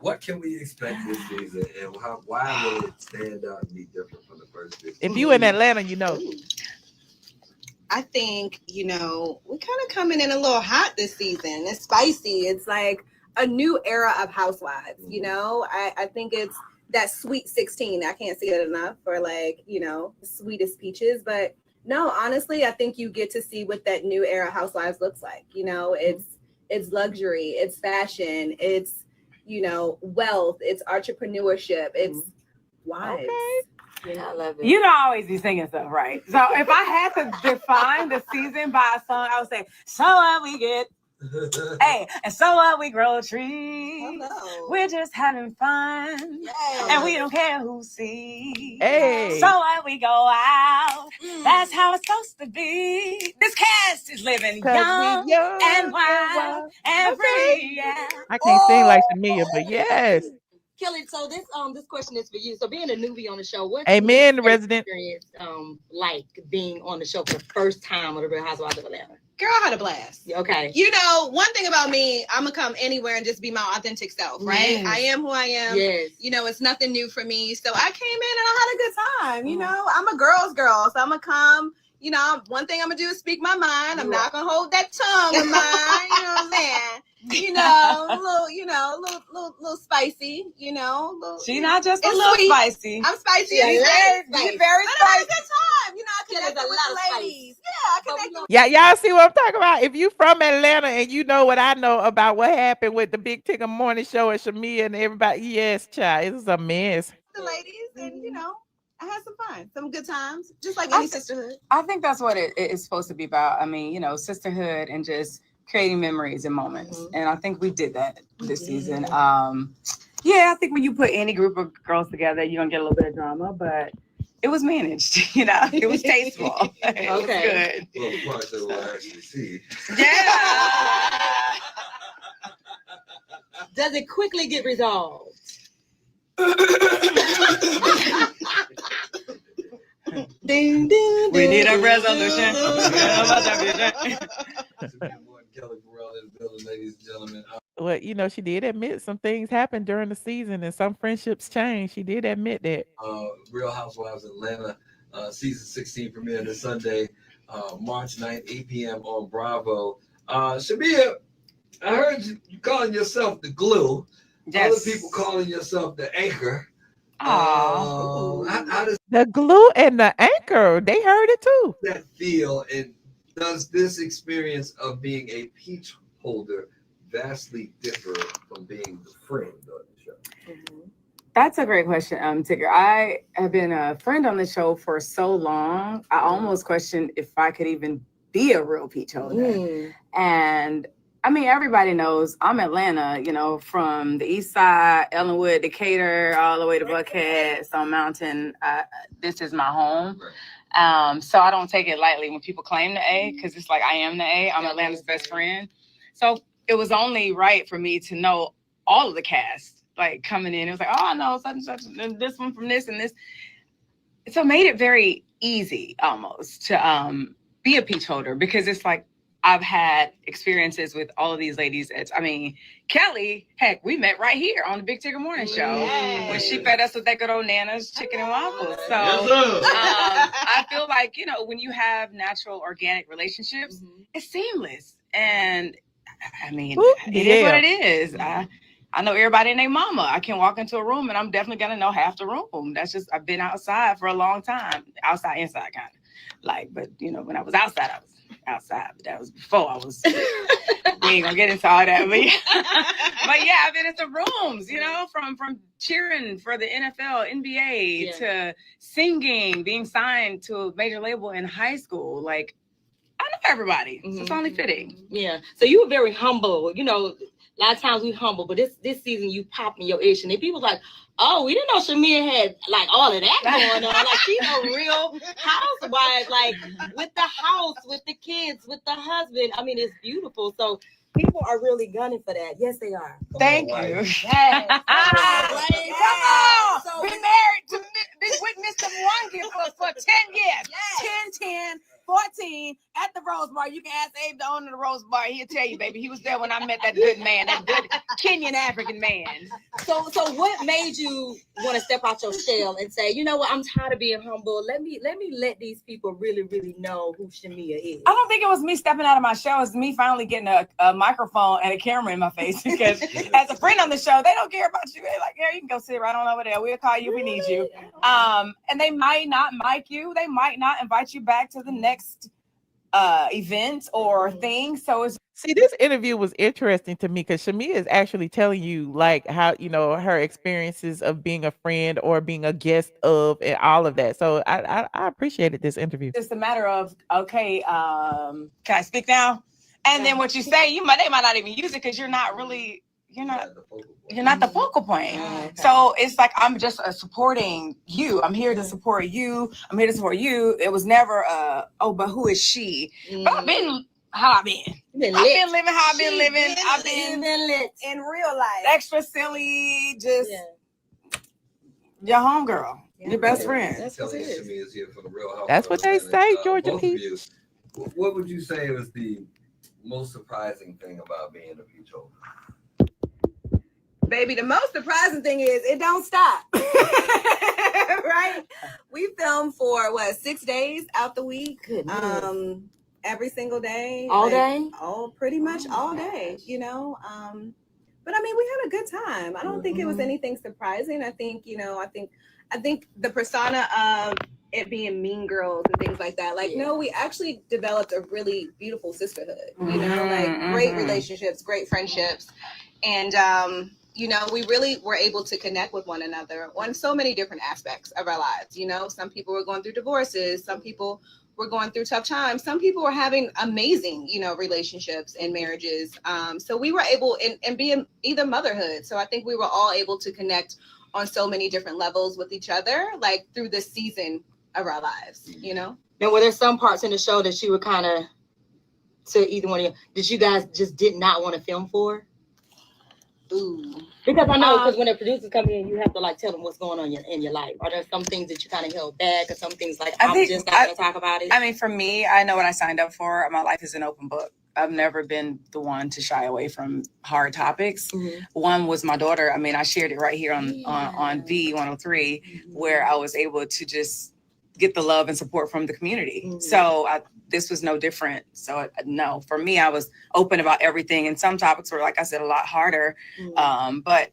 What can we expect this season, and why will it stand out and be different from the first season? If you in Atlanta, you know. I think, you know, we kind of coming in a little hot this season. It's spicy. It's like a new era of Housewives, you know? I think it's that sweet 16. I can't say it enough for, like, you know, sweetest peaches. But no, honestly, I think you get to see what that new era Housewives looks like. You know, it's luxury, it's fashion, it's, you know, wealth, it's entrepreneurship, it's wives. Okay. Yeah, I love it. You don't always be singing stuff, right? So if I had to define the season by a song, I would say, so what we get. Hey, and so what we grow trees. We're just having fun. And we don't care who sees. Hey. So what we go out. That's how it's supposed to be. This cast is living young and wild and free. Yeah. I can't sing like Shamea, but yes. Kelly, so this question is for you. So being a newbie on the show, what Amen, your resident. experience like being on the show for the first time on the Real Housewives of Atlanta? Girl, I had a blast. Okay. You know, one thing about me, I'm gonna come anywhere and just be my authentic self, right? Yes. I am who I am. Yes. You know, it's nothing new for me. So I came in and I had a good time. You know, I'm a girl's girl, so I'm gonna come. You know, one thing I'm gonna do is speak my mind. I'm not gonna hold that tongue of mine. You know what I'm saying? You know, a little spicy. You know, She's not just a it's little sweet. spicy. I'm spicy. She's I'm very spicy. but I had had a good time. You know, I connected with the ladies. Yeah, I connected. Yeah, y'all see what I'm talking about? If you from Atlanta and you know what I know about what happened with the Big Tigger morning show and Shamea and everybody, yes, child, it was a mess. The ladies, and you know, I had some fun, some good times, just like any sisterhood. I think that's what it is supposed to be about. I mean, you know, sisterhood and just creating memories and moments. And I think we did that this season. Yeah, I think when you put any group of girls together, you're gonna get a little bit of drama, but it was managed, you know, it was tasteful. It was good. Well, the parts that we'll actually see. Yeah. Does it quickly get resolved? Ding, ding, We need a ding, resolution. Kandi Burruss is building, ladies and gentlemen. Well, you know, she did admit some things happened during the season and some friendships changed. She did admit that. Real Housewives of Atlanta, season 16 premiere this Sunday, March 9th, 8 p.m. on Bravo. Shamea, I heard you calling yourself the glue. Yes. Other people calling yourself the anchor. Oh, how does the glue and the anchor, they heard it too. that feel? And does this experience of being a peach holder vastly differ from being the friend on the show? That's a great question, Tigger. I have been a friend on the show for so long. I almost questioned if I could even be a real peach holder. And I mean, everybody knows I'm Atlanta, you know, from the east side, Ellenwood, Decatur, all the way to Buckhead, Stone Mountain. This is my home. So I don't take it lightly when people claim the A, because it's like I am the A. I'm Atlanta's best friend. So it was only right for me to know all of the cast, like coming in. It was like, oh, I know such and such, and this one from this and this. So it made it very easy almost to be a peach holder, because it's like, I've had experiences with all of these ladies. I mean, Kelly, heck, we met right here on the Big Tigger Morning Show when she fed us with that good old Nana's chicken and waffles. So I feel like, you know, when you have natural, organic relationships, it's seamless. And I mean, it is what it is. I know everybody and their mama. I can walk into a room and I'm definitely gonna know half the room. That's just, I've been outside for a long time. Outside, inside, kind of. Like, but you know, when I was outside, I was outside. But that was before I was. We ain't gonna get into all that, but yeah, I've been in some rooms, you know, from cheering for the NFL, NBA to singing, being signed to a major label in high school. Like, I know everybody. So it's only fitting. Yeah. So you were very humble. You know, a lot of times we humble, but this season you popping your ish, and then people like, oh, we didn't know Shamea had like all of that going on. Like she's a real housewife, like with the house, with the kids, with the husband. I mean, it's beautiful. So people are really gunning for that. Yes, they are. Thank you. Yes. Come on. So been married to with Mr. Mwangi for 10 years. 10, 14 at the Rose Bar. You can ask Abe, the owner of the Rose Bar. He'll tell you, baby. He was there when I met that good man, that good Kenyan African man. So what made you want to step out your shell and say, you know what, I'm tired of being humble. Let me let these people really, really know who Shamea is. I don't think it was me stepping out of my shell. It's me finally getting a microphone and a camera in my face. Because as a friend on the show, they don't care about you. They're like, yeah, you can go sit right on over there. We'll call you if we need you. And they might not mic you. They might not invite you back to the next event or thing. So it's See, this interview was interesting to me because Shamea is actually telling you like how, you know, her experiences of being a friend or being a guest of and all of that. So I appreciated this interview. just a matter of, okay, can I speak now? And then what you say, they might not even use it because you're not the focal point. So it's like, I'm just supporting you. I'm here to support you. I'm here to support you. It was never, but who is she? But I've been how I've been. I've been living how I've been living. I've been lit in real life. Extra silly, just your homegirl, your best friend. That's what it is. Here for the Real Housewives That's what they of Atlanta. say, Georgia Both of Peach. you, what would you say was the most surprising thing about being a beach holder? Baby, the most surprising thing is it don't stop. Right? We film for 6 days out the week. Every single day. All day? Pretty much all day, you know. But I mean, we had a good time. I don't think it was anything surprising. I think, I think the persona of it being mean girls and things like that. Like, no, we actually developed a really beautiful sisterhood, you know, like great relationships, great friendships. And we really were able to connect with one another on so many different aspects of our lives. You know, some people were going through divorces, some people were going through tough times, some people were having amazing, relationships and marriages. So we were able and being either motherhood. So I think we were all able to connect on so many different levels with each other, like through this season of our lives, Now, were there some parts in the show that you were kind of, to either one of you, that you guys just did not want to film for? Ooh. Because I know, because when the producers come in, you have to like tell them what's going on in your life. Are there some things that you kind of held back, or some things like I'm just not going to talk about it? I mean, for me, I know what I signed up for. My life is an open book. I've never been the one to shy away from hard topics. One was my daughter. I mean, I shared it right here on V103, where I was able to just get the love and support from the community. So this was no different. So no, for me, I was open about everything. And some topics were, like I said, a lot harder. But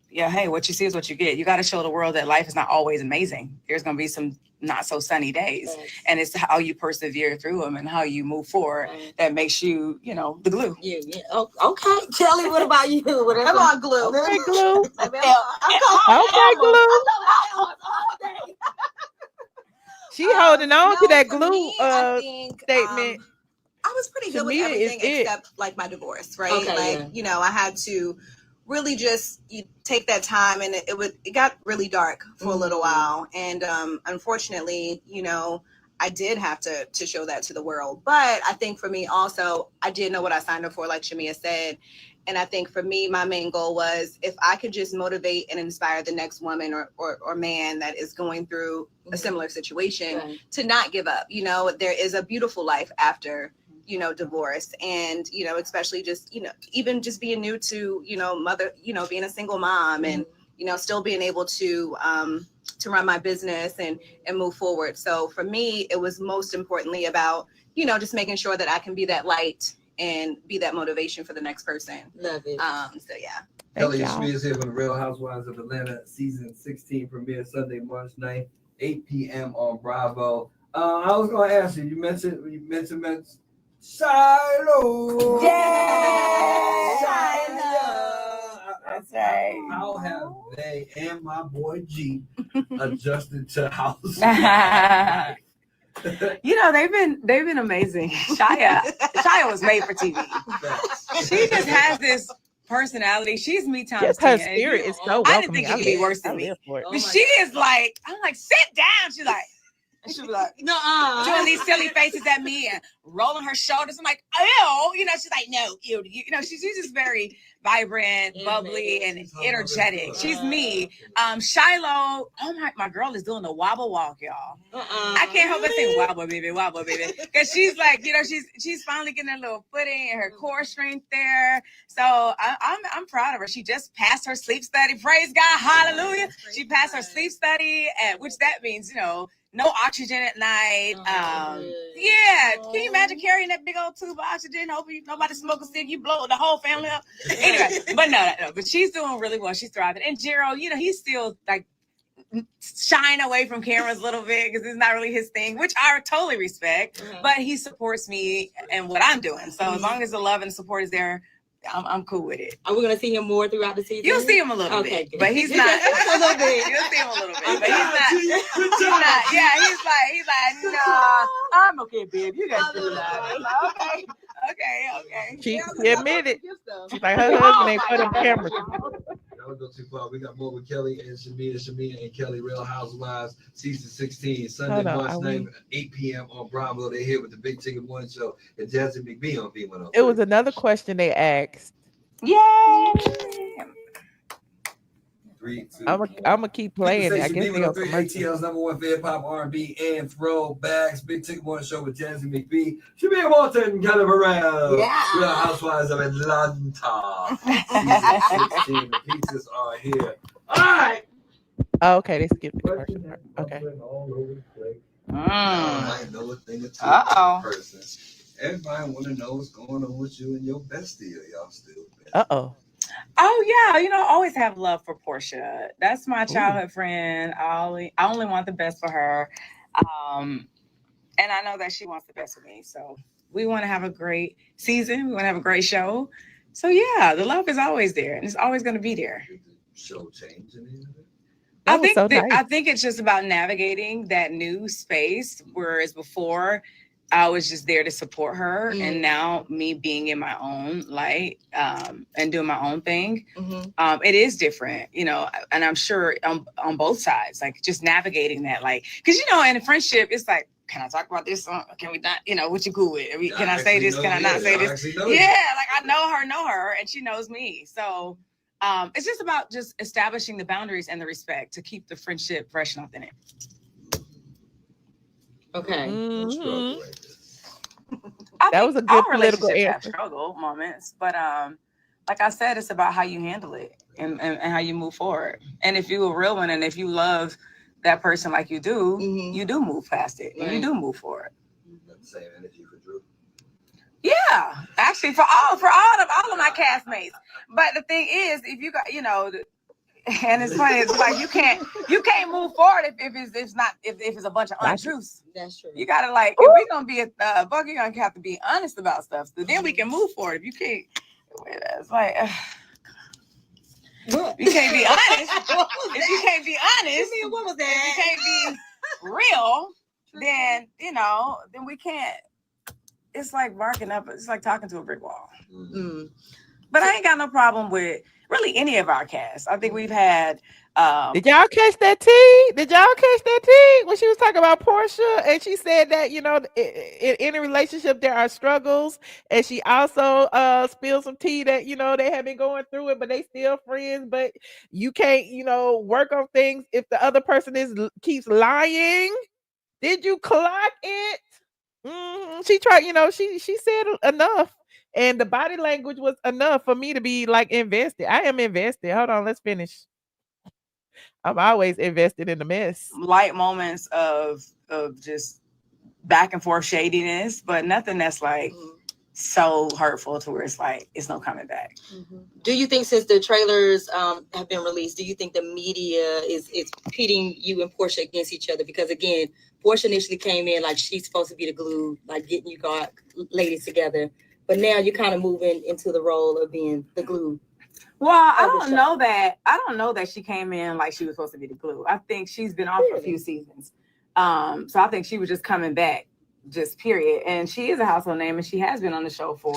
yeah, hey, what you see is what you get. You got to show the world that life is not always amazing. There's going to be some not so sunny days. And it's how you persevere through them and how you move forward that makes you, the glue. Yeah. Oh, okay. Kelly, what about you? Come on, glue. Okay, glue. Okay, glue. She holding on to that glue statement. I was pretty good with everything except like my divorce, right? Okay, I had to really just take that time, and it got really dark for a little while, and unfortunately, I did have to show that to the world. But I think for me also, I did know what I signed up for, like Shamea said. And I think for me, my main goal was if I could just motivate and inspire the next woman or man that is going through a similar situation to not give up. There is a beautiful life after divorce, and especially just even just being new to mother, being a single mom, and still being able to run my business and move forward. So for me, it was most importantly about just making sure that I can be that light and be that motivation for the next person. Love it. So yeah. Kelly and Shamea is here from the Real Housewives of Atlanta, season 16 premiere Sunday, March 9th, 8 p.m. on Bravo. I was going to ask you, you mentioned Shiloh. Yeah, Shiloh. That's right. How have they and my boy G adjusted to house? They've been amazing. Shia was made for TV. She just has this personality. She's me times Yes, her 10. spirit is so I didn't welcoming. think it could be worse than me. For it. But she is like, I'm like, sit down. She's like, and she'll be like, doing these silly faces at me and rolling her shoulders. I'm like, ew. She's like, no, ew. She's just very vibrant, bubbly, and energetic. She's me. Shiloh, my girl is doing the wobble walk, y'all. I can't help but say wobble, baby. Because she's like, she's finally getting a little footing and her core strength there. So I'm proud of her. She just passed her sleep study. Praise God, hallelujah. She passed her sleep study, which that means, no oxygen at night. Yeah. Can you imagine carrying that big old tube of oxygen? Hope nobody smoke a cig, you blow the whole family up. Anyway, but no. But she's doing really well. She's thriving. And Gerald, he's still like shying away from cameras a little bit because it's not really his thing, which I totally respect. But he supports me and what I'm doing. So as long as the love and support is there, I'm cool with it. Are we gonna see him more throughout the season? You'll see him a little bit, but he's not. A little bit. You'll see him a little bit, but he's not. He's not. Yeah, he's like, nah, I'm okay, babe. You guys do that. Okay. She admitted. She's like, her husband ain't put on camera. Don't go too far. We got more with Kelly and Shamea and Kelly, Real Housewives, season 16, Sunday, March 9th, 8 p.m. on Bravo. They're here with the Big Ticket Morning Show and Jasmine McBee on B103. It was another question they asked. Yay! 3, 2. I'm gonna keep playing it. I guess they go B103, ATL's number one for hip hop, R&B, and throwbacks. Big Ticket Morning Show with Jasmine McBee, Shamea Morton, Kandi Burruss. Yeah. Real Housewives of Atlanta. Season 16. The pieces are here. All right. Oh, okay, they skipped the question part. Okay. I know a thing or two Uh-oh. person. Everybody want to know what's going on with you and your bestie. Are y'all still best? Uh-oh. Oh yeah, I always have love for Porsha. That's my childhood friend. I only want the best for her, and I know that she wants the best for me. So we want to have a great season. We want to have a great show. So yeah, the love is always there, and it's always going to be there. Did the show change any of it? I think it's just about navigating that new space, whereas before I was just there to support her, and now me being in my own light and doing my own thing, it is different, and I'm sure on both sides, like just navigating that, like, because in a friendship, it's like, can I talk about this? Can we not? What you cool with? Can I say this? Can I not say this? Yeah, like I know her, and she knows me, so. It's just about just establishing the boundaries and the respect to keep the friendship fresh and authentic. Okay. That was a good political answer. Struggle moments, but like I said, it's about how you handle it and how you move forward. And if you're a real one, and if you love that person like you do, you do move past it and you do move forward. Got the same energy for Drew. Yeah, actually, for all of my castmates. But the thing is, if you got, and it's funny, it's like you can't move forward if it's a bunch of untruths. That's true. You gotta if we're gonna be a bug, you're gonna have to be honest about stuff. So then we can move forward. If you can't, it's like you can't be honest. If you can't be honest, what was that? If you can't be real, then then we can't. It's like barking up. It's like talking to a brick wall. But I ain't got no problem with really any of our cast. I think we've had. Did y'all catch that tea? When she was talking about Porsha, and she said that in a relationship there are struggles, and she also spilled some tea that they have been going through it, but they still friends. But you can't work on things if the other person keeps lying. Did you clock it? She tried, she said enough. And the body language was enough for me to be like invested. I am invested. Hold on, let's finish. I'm always invested in the mess. Light moments of just back and forth shadiness, but nothing that's like so hurtful to where it's like it's no coming back. Do you think since the trailers have been released, do you think the media is pitting you and Porsha against each other? Because again, Porsha initially came in like she's supposed to be the glue, like getting you ladies together, but now you're kind of moving into the role of being the glue. Well, I don't know that she came in like she was supposed to be the glue. I think she's been off for a few seasons. So I think she was just coming back, just period. And she is a household name and she has been on the show for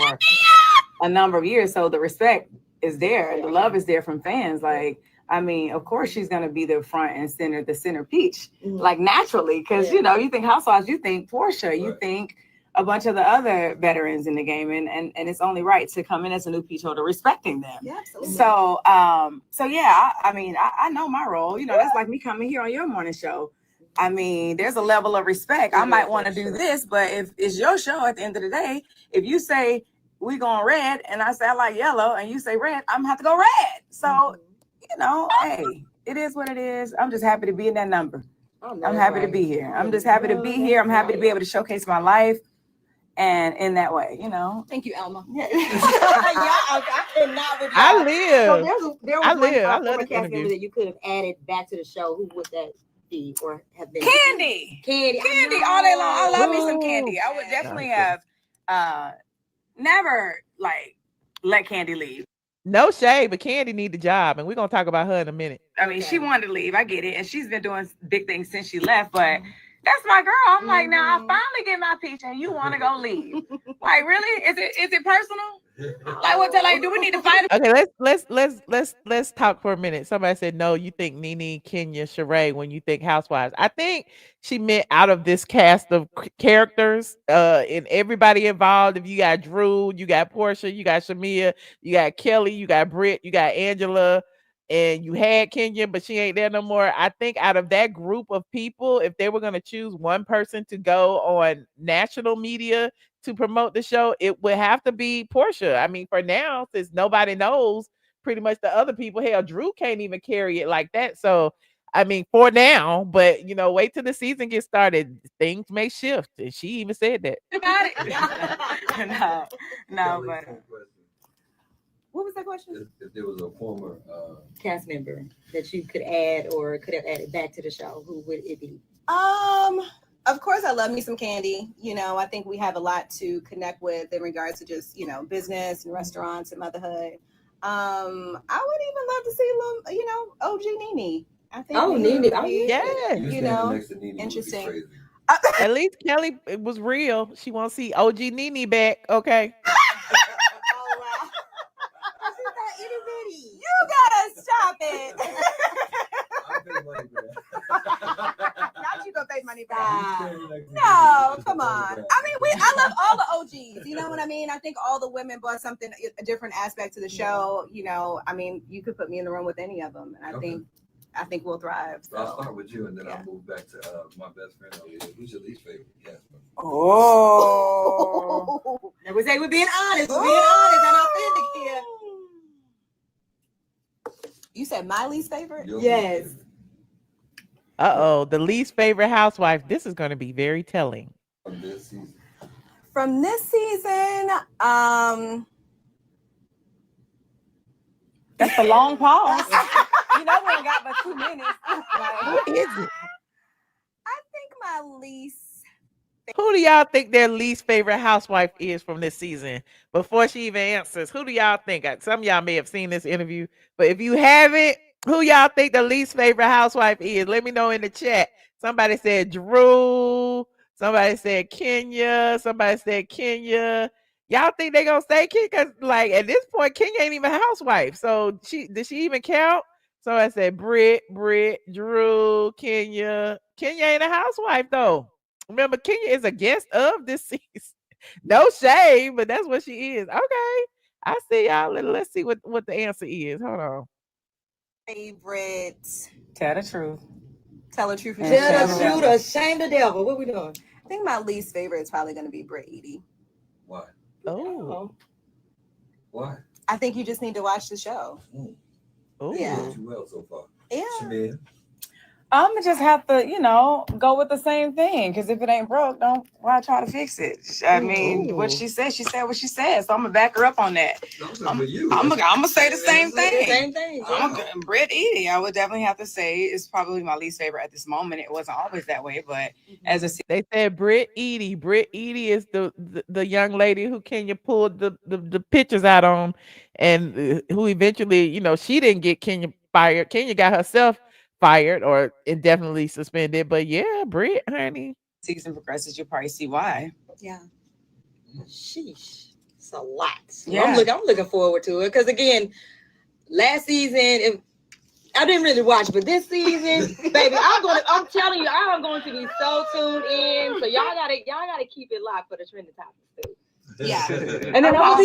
a number of years. So the respect is there. The love is there from fans. Like, I mean, of course she's going to be the front and center, the centerpiece, like naturally. Because, you think Housewives, you think Porsha, you think a bunch of the other veterans in the game, and it's only right to come in as a new Picho to respecting them. Yeah, absolutely. So yeah, I mean, I know my role. That's like me coming here on your morning show. I mean, there's a level of respect. I might want to do this, but if it's your show at the end of the day, if you say we going red and I say I like yellow and you say red, I'm gonna have to go red. So, hey, it is what it is. I'm just happy to be in that number. I'm happy to be here. I'm just happy to be here. I'm happy to be able to showcase my life. And in that way, Thank you, Alma. I live. There was I one love former this cast interview. member that you could have added back to the show. Who would that be or have been? Kandi all day long. I love me some Kandi. I would definitely have never like let Kandi leave. No shade, but Kandi need the job, and we're gonna talk about her in a minute. I mean, she wanted to leave. I get it, and she's been doing big things since she left, but. That's my girl. I'm like, now I finally get my peach, and you want to go leave? Like, really? Is it personal? Like, what? Like, do we need to fight? Okay, let's talk for a minute. Somebody said no. You think Nene, Kenya, Sheree when you think Housewives? I think she meant out of this cast of characters, and everybody involved. If you got Drew, you got Porsha, you got Shamea, you got Kelly, you got Britt, you got Angela. And you had Kenya, but she ain't there no more. I think out of that group of people, if they were going to choose one person to go on national media to promote the show, it would have to be Porsha. I mean, for now, since nobody knows pretty much the other people, hell, Drew can't even carry it like that. So, I mean, for now, but wait till the season gets started. Things may shift. And she even said that. No, but. What was that question? If there was a former cast member that you could add or could have added back to the show, who would it be? Of course, I love me some Kandi. I think we have a lot to connect with in regards to just, business and restaurants and motherhood. I would even love to see OG Nene. I think. Oh, Nene. Oh, yeah. Interesting. At least Kelly, it was real. She won't see OG Nene back. Okay. You gotta stop it. Not you gonna pay money back. No, come on. I mean, I love all the OGs. You know what I mean? I think all the women brought something, a different aspect to the show. I mean, you could put me in the room with any of them, and I think we'll thrive. So I'll start with you, and then I'll move back to my best friend over here. Who's your least favorite cast member? Oh, we're being honest. We're being honest and authentic here. You said my least favorite? Yes. Uh-oh, the least favorite housewife. This is going to be very telling. From this season, that's a long pause. We ain't got but 2 minutes. Who is it? I think my least. Who do y'all think their least favorite housewife is from this season? Before she even answers, who do y'all think? Some of y'all may have seen this interview, but if you haven't, who y'all think the least favorite housewife is? Let me know in the chat. Somebody said Drew. Somebody said Kenya. Somebody said Kenya. Y'all think they gonna stay Kenya? Because like at this point, Kenya ain't even a housewife. So did she even count? So I said Britt, Drew, Kenya. Kenya ain't a housewife though. Remember, Kenya is a guest of this season. No shame, but that's what she is. Okay. I see y'all. Let's see what the answer is. Hold on. Favorite. Tell the truth. Tell the truth. Tell the truth or shame the devil. What we doing? think my least favorite is probably going to be Britt Edie. Why? Oh. Why? I think you just need to watch the show. Oh. Yeah. Too well so far. Yeah. Shamea. I'm gonna just have to, you know, go with the same thing. Because if it ain't broke, don't why try to fix it. I mean, what she said what she said. So I'm gonna back her up on that. I'm gonna say the same thing. Same thing. Britt Edie, I would definitely have to say is probably my least favorite at this moment. It wasn't always that way, but as a They said Britt Edie. Britt Edie is the young lady who Kenya pulled the pictures out on, and who eventually, you know, she didn't get Kenya fired. Kenya got herself fired or indefinitely suspended. But yeah, Britt, honey. season progresses, you'll probably see why. Yeah. Sheesh. It's a lot. Yeah. I'm looking forward to it. Because again, last season, I didn't really watch, but this season, baby, I'm telling you, I'm going to be so tuned in. So y'all gotta keep it locked for the trending topics too. Yeah. And then I'm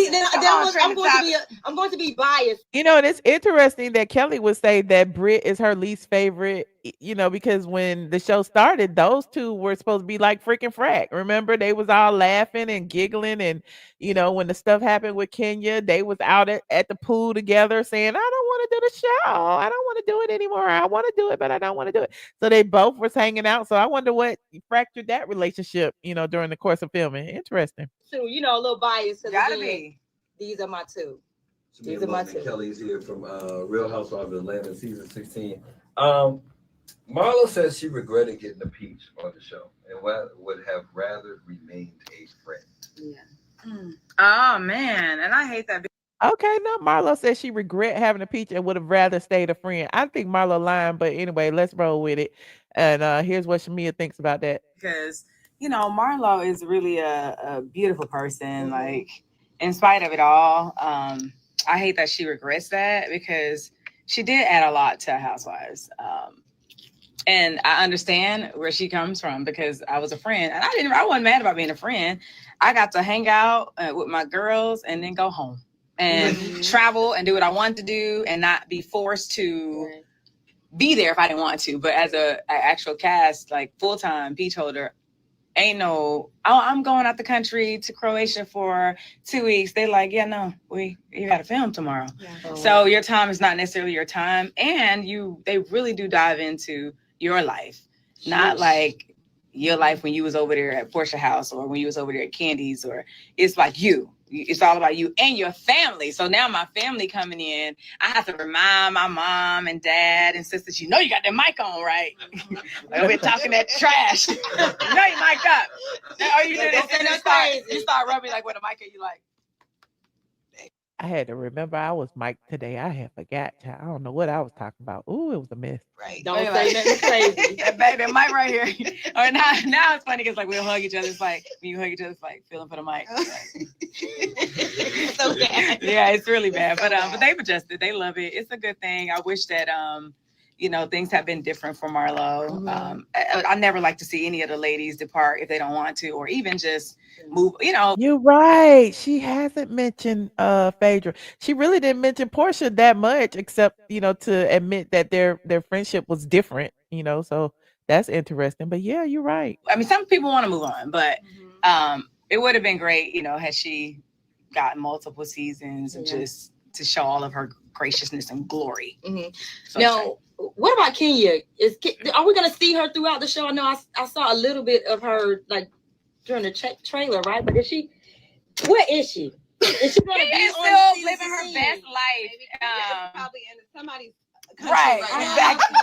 going to be biased. You know, and it's interesting that Kelly would say that Britt is her least favorite, you know, because when the show started, those two were supposed to be like freaking frack. Remember, they was all laughing and giggling, and you know, when the stuff happened with Kenya, they was out at the pool together saying, I don't want to do the show. I don't want to do it anymore. I want to do it, but I don't want to do it. So they both was hanging out. So I wonder what fractured that relationship, you know, during the course of filming. Interesting. So, you know, a little biased. Gotta be. These are my two. These are my two. Kelly's here from Real Housewives of Atlanta, season 16. Marlo says she regretted getting a peach on the show and would have rather remained a friend. Yeah. Oh man, and I hate that. Okay, no, Marlo says she regret having a peach and would have rather stayed a friend. I think Marlo lying, but anyway, let's roll with it. And here's what Shamea thinks about that. Because you know, Marlo is really a beautiful person. Like, in spite of it all, I hate that she regrets that because she did add a lot to Housewives. And I understand where she comes from because I was a friend, and I wasn't mad about being a friend. I got to hang out with my girls and then go home and travel and do what I wanted to do and not be forced to be there if I didn't want to. But as a actual cast, like full-time peach holder, ain't no, I'm going out the country to Croatia for 2 weeks. They like, yeah, no, you got to film tomorrow. Yeah. So your time is not necessarily your time. And they really do dive into your life, not like your life when you was over there at Porsha House or when you was over there at Kandi's, or it's like you. It's all about you and your family. So now my family coming in, I have to remind my mom and dad and sisters, you know you got that mic on, right? Like we're talking that trash. You know you mic up. Or you do this, you start rubbing like with a mic and you like. I had to remember I was mic'd today. I had forgot. I don't know what I was talking about. Ooh, it was a mess. Right. Don't say nothing crazy. That mic right here. Or now it's funny because like we'll hug each other. It's like when you hug each other, it's like feeling for the mic. So bad. Yeah, it's really bad. But they've adjusted. They love it. It's a good thing. I wish that you know, things have been different for Marlo. I never like to see any of the ladies depart if they don't want to, or even just move, you know. You're right. She hasn't mentioned Phaedra. She really didn't mention Porsha that much, except, you know, to admit that their friendship was different, you know, so that's interesting. But yeah, you're right. I mean, some people want to move on, but it would have been great, you know, had she gotten multiple seasons and just to show all of her graciousness and glory. So now, what about Kenya? Are we gonna see her throughout the show? I know I saw a little bit of her like during the trailer, right? But is she? Where is she? Is she gonna be still living her best life? Probably in somebody's country right. Exactly.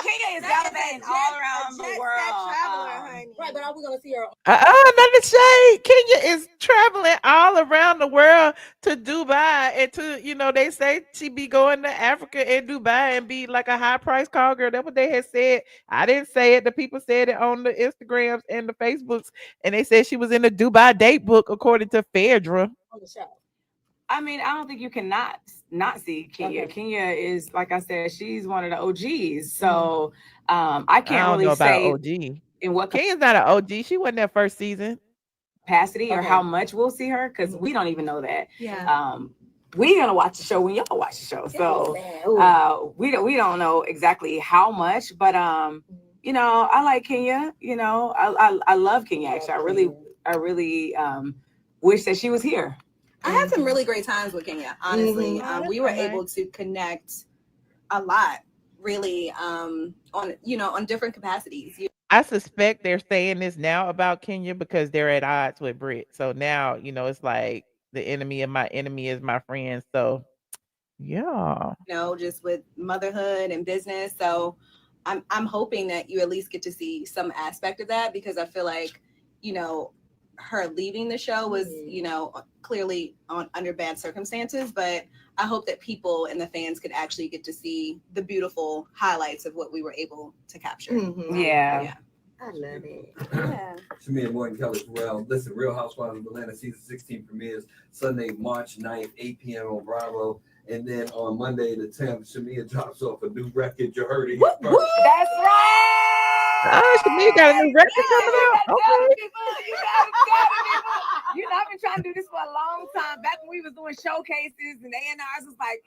Kenya is gallivanting all around the world. Right, but are we gonna see her? Another shade. Kenya is traveling all around the world to Dubai, and to, you know, they say she be going to Africa and Dubai and be like a high price call girl. That's what they had said. I didn't say it. The people said it on the Instagrams and the Facebooks, and they said she was in the Dubai date book according to Phaedra. On the show. I mean, I don't think you can not see Kenya. Okay. Kenya is, like I said, she's one of the OGs. So I can't really say about OG. In what Kenya's not an OG. She wasn't that first season. Capacity or how much we'll see her, because we don't even know that. Yeah. We're gonna watch the show when y'all watch the show. So we don't know exactly how much, but I like Kenya. I love Kenya. Actually, I really wish that she was here. I had some really great times with Kenya, honestly. We were able to connect a lot, really, on different capacities. I suspect they're saying this now about Kenya because they're at odds with Brit. So now, it's like the enemy of my enemy is my friend. So yeah. Just with motherhood and business. So I'm hoping that you at least get to see some aspect of that, because I feel like, her leaving the show was, clearly under bad circumstances, but I hope that people and the fans could actually get to see the beautiful highlights of what we were able to capture. Yeah. I love it. Yeah. Shamea Morton, Kelly Pharrell. Listen, Real Housewives of Atlanta season 16 premieres Sunday, March 9th, 8 p.m. on Bravo. And then on Monday the 10th, Shamea drops off a new record. You heard it here first. That's right. Shamea got a new record coming out. Okay. I've been trying to do this for a long time. Back when we was doing showcases and A&Rs was like,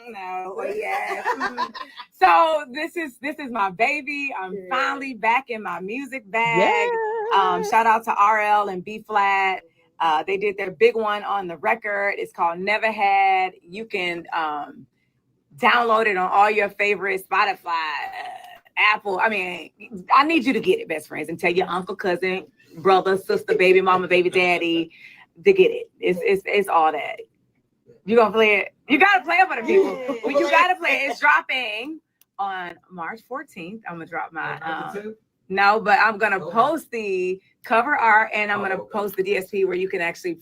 no, or yes. So this is my baby. I'm finally back in my music bag. Shout out to RL and B Flat. They did their big one on the record. It's called Never Had. You can download it on all your favorite Spotify, Apple. I mean, I need you to get it, best friends, and tell your uncle, cousin, brother, sister, baby mama, baby daddy to get it. It's all that. You gonna play it? You gotta play it for the people. Well, you gotta play it. It's dropping on March 14th. I'm gonna drop my no, but I'm gonna post the cover art, and I'm gonna post the DSP where you can actually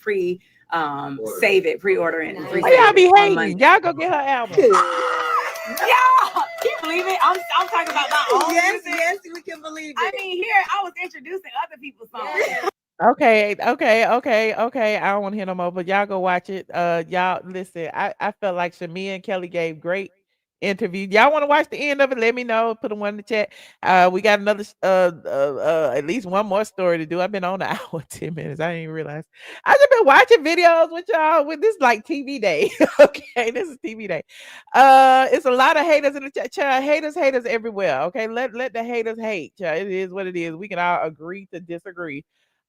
save it, pre-order it. Y'all be hating. Y'all go get her album. Y'all, can you believe it? I'm talking about my own music. Yes, we can believe it. I mean, here I was introducing other people's songs. Yeah. Okay. I don't want to hear no more, but y'all go watch it. Y'all listen. I felt like Shamea and Kelly gave great interview. Y'all want to watch the end of it? Let me know. Put a one in the chat. We got another at least one more story to do. I've been on an hour and 10 minutes. I didn't even realize. I just been watching videos with y'all. With this like TV day. Okay, this is TV day. It's a lot of haters in the chat. Child, haters everywhere. Okay, let the haters hate. Child. It is what it is. We can all agree to disagree.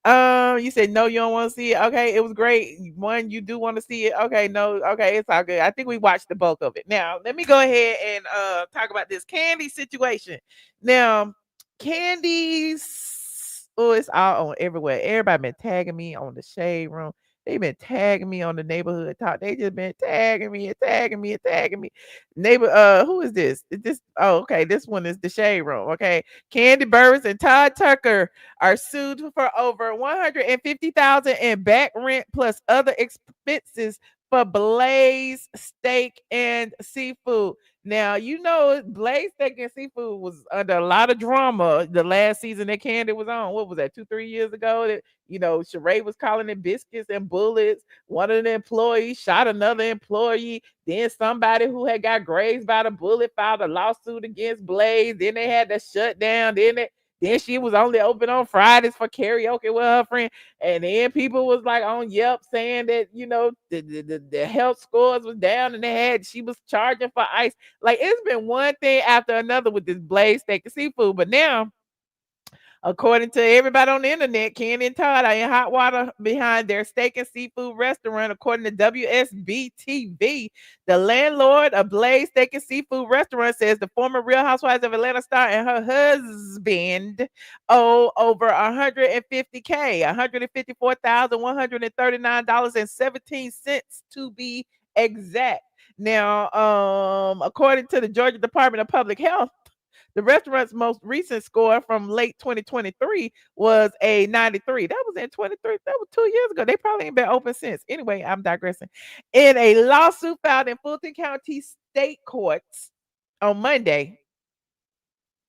You said no, you don't want to see it. Okay, it was great. One, you do want to see it. Okay, no, okay, it's all good. I think we watched the bulk of it. Now, let me go ahead and talk about this Kandi situation. Now, Kandi's it's all on everywhere. Everybody been tagging me on the shade room. They've been tagging me on the neighborhood talk. They just been tagging me and tagging me and tagging me. Neighbor, who is this? Is this? Oh, okay. This one is the shade room. Okay. Kandi Burruss and Todd Tucker are sued for over $150,000 in back rent plus other expenses for Blaze Steak and Seafood. Now, Blaze Steak and Seafood was under a lot of drama the last season that Kandi was on. What was that, 2-3 years ago? That Sheree was calling it biscuits and bullets. One of the employees shot another employee. Then somebody who had got grazed by the bullet filed a lawsuit against Blaze. Then they had to shut down. Then she was only open on Fridays for karaoke with her friend. And then people was like on Yelp saying that, the health scores was down and she was charging for ice. Like, it's been one thing after another with this Blaze Steak and Seafood. But now, according to everybody on the internet, Kandi and Todd are in hot water behind their steak and seafood restaurant. According to WSB-TV, the landlord of Blaze Steak and Seafood Restaurant says the former Real Housewives of Atlanta star and her husband owe over $150K, $154,139.17 to be exact. Now, according to the Georgia Department of Public Health, the restaurant's most recent score from late 2023 was a 93. That was in 23. That was 2 years ago. They probably ain't been open since. Anyway, I'm digressing. In a lawsuit filed in Fulton County State Courts on Monday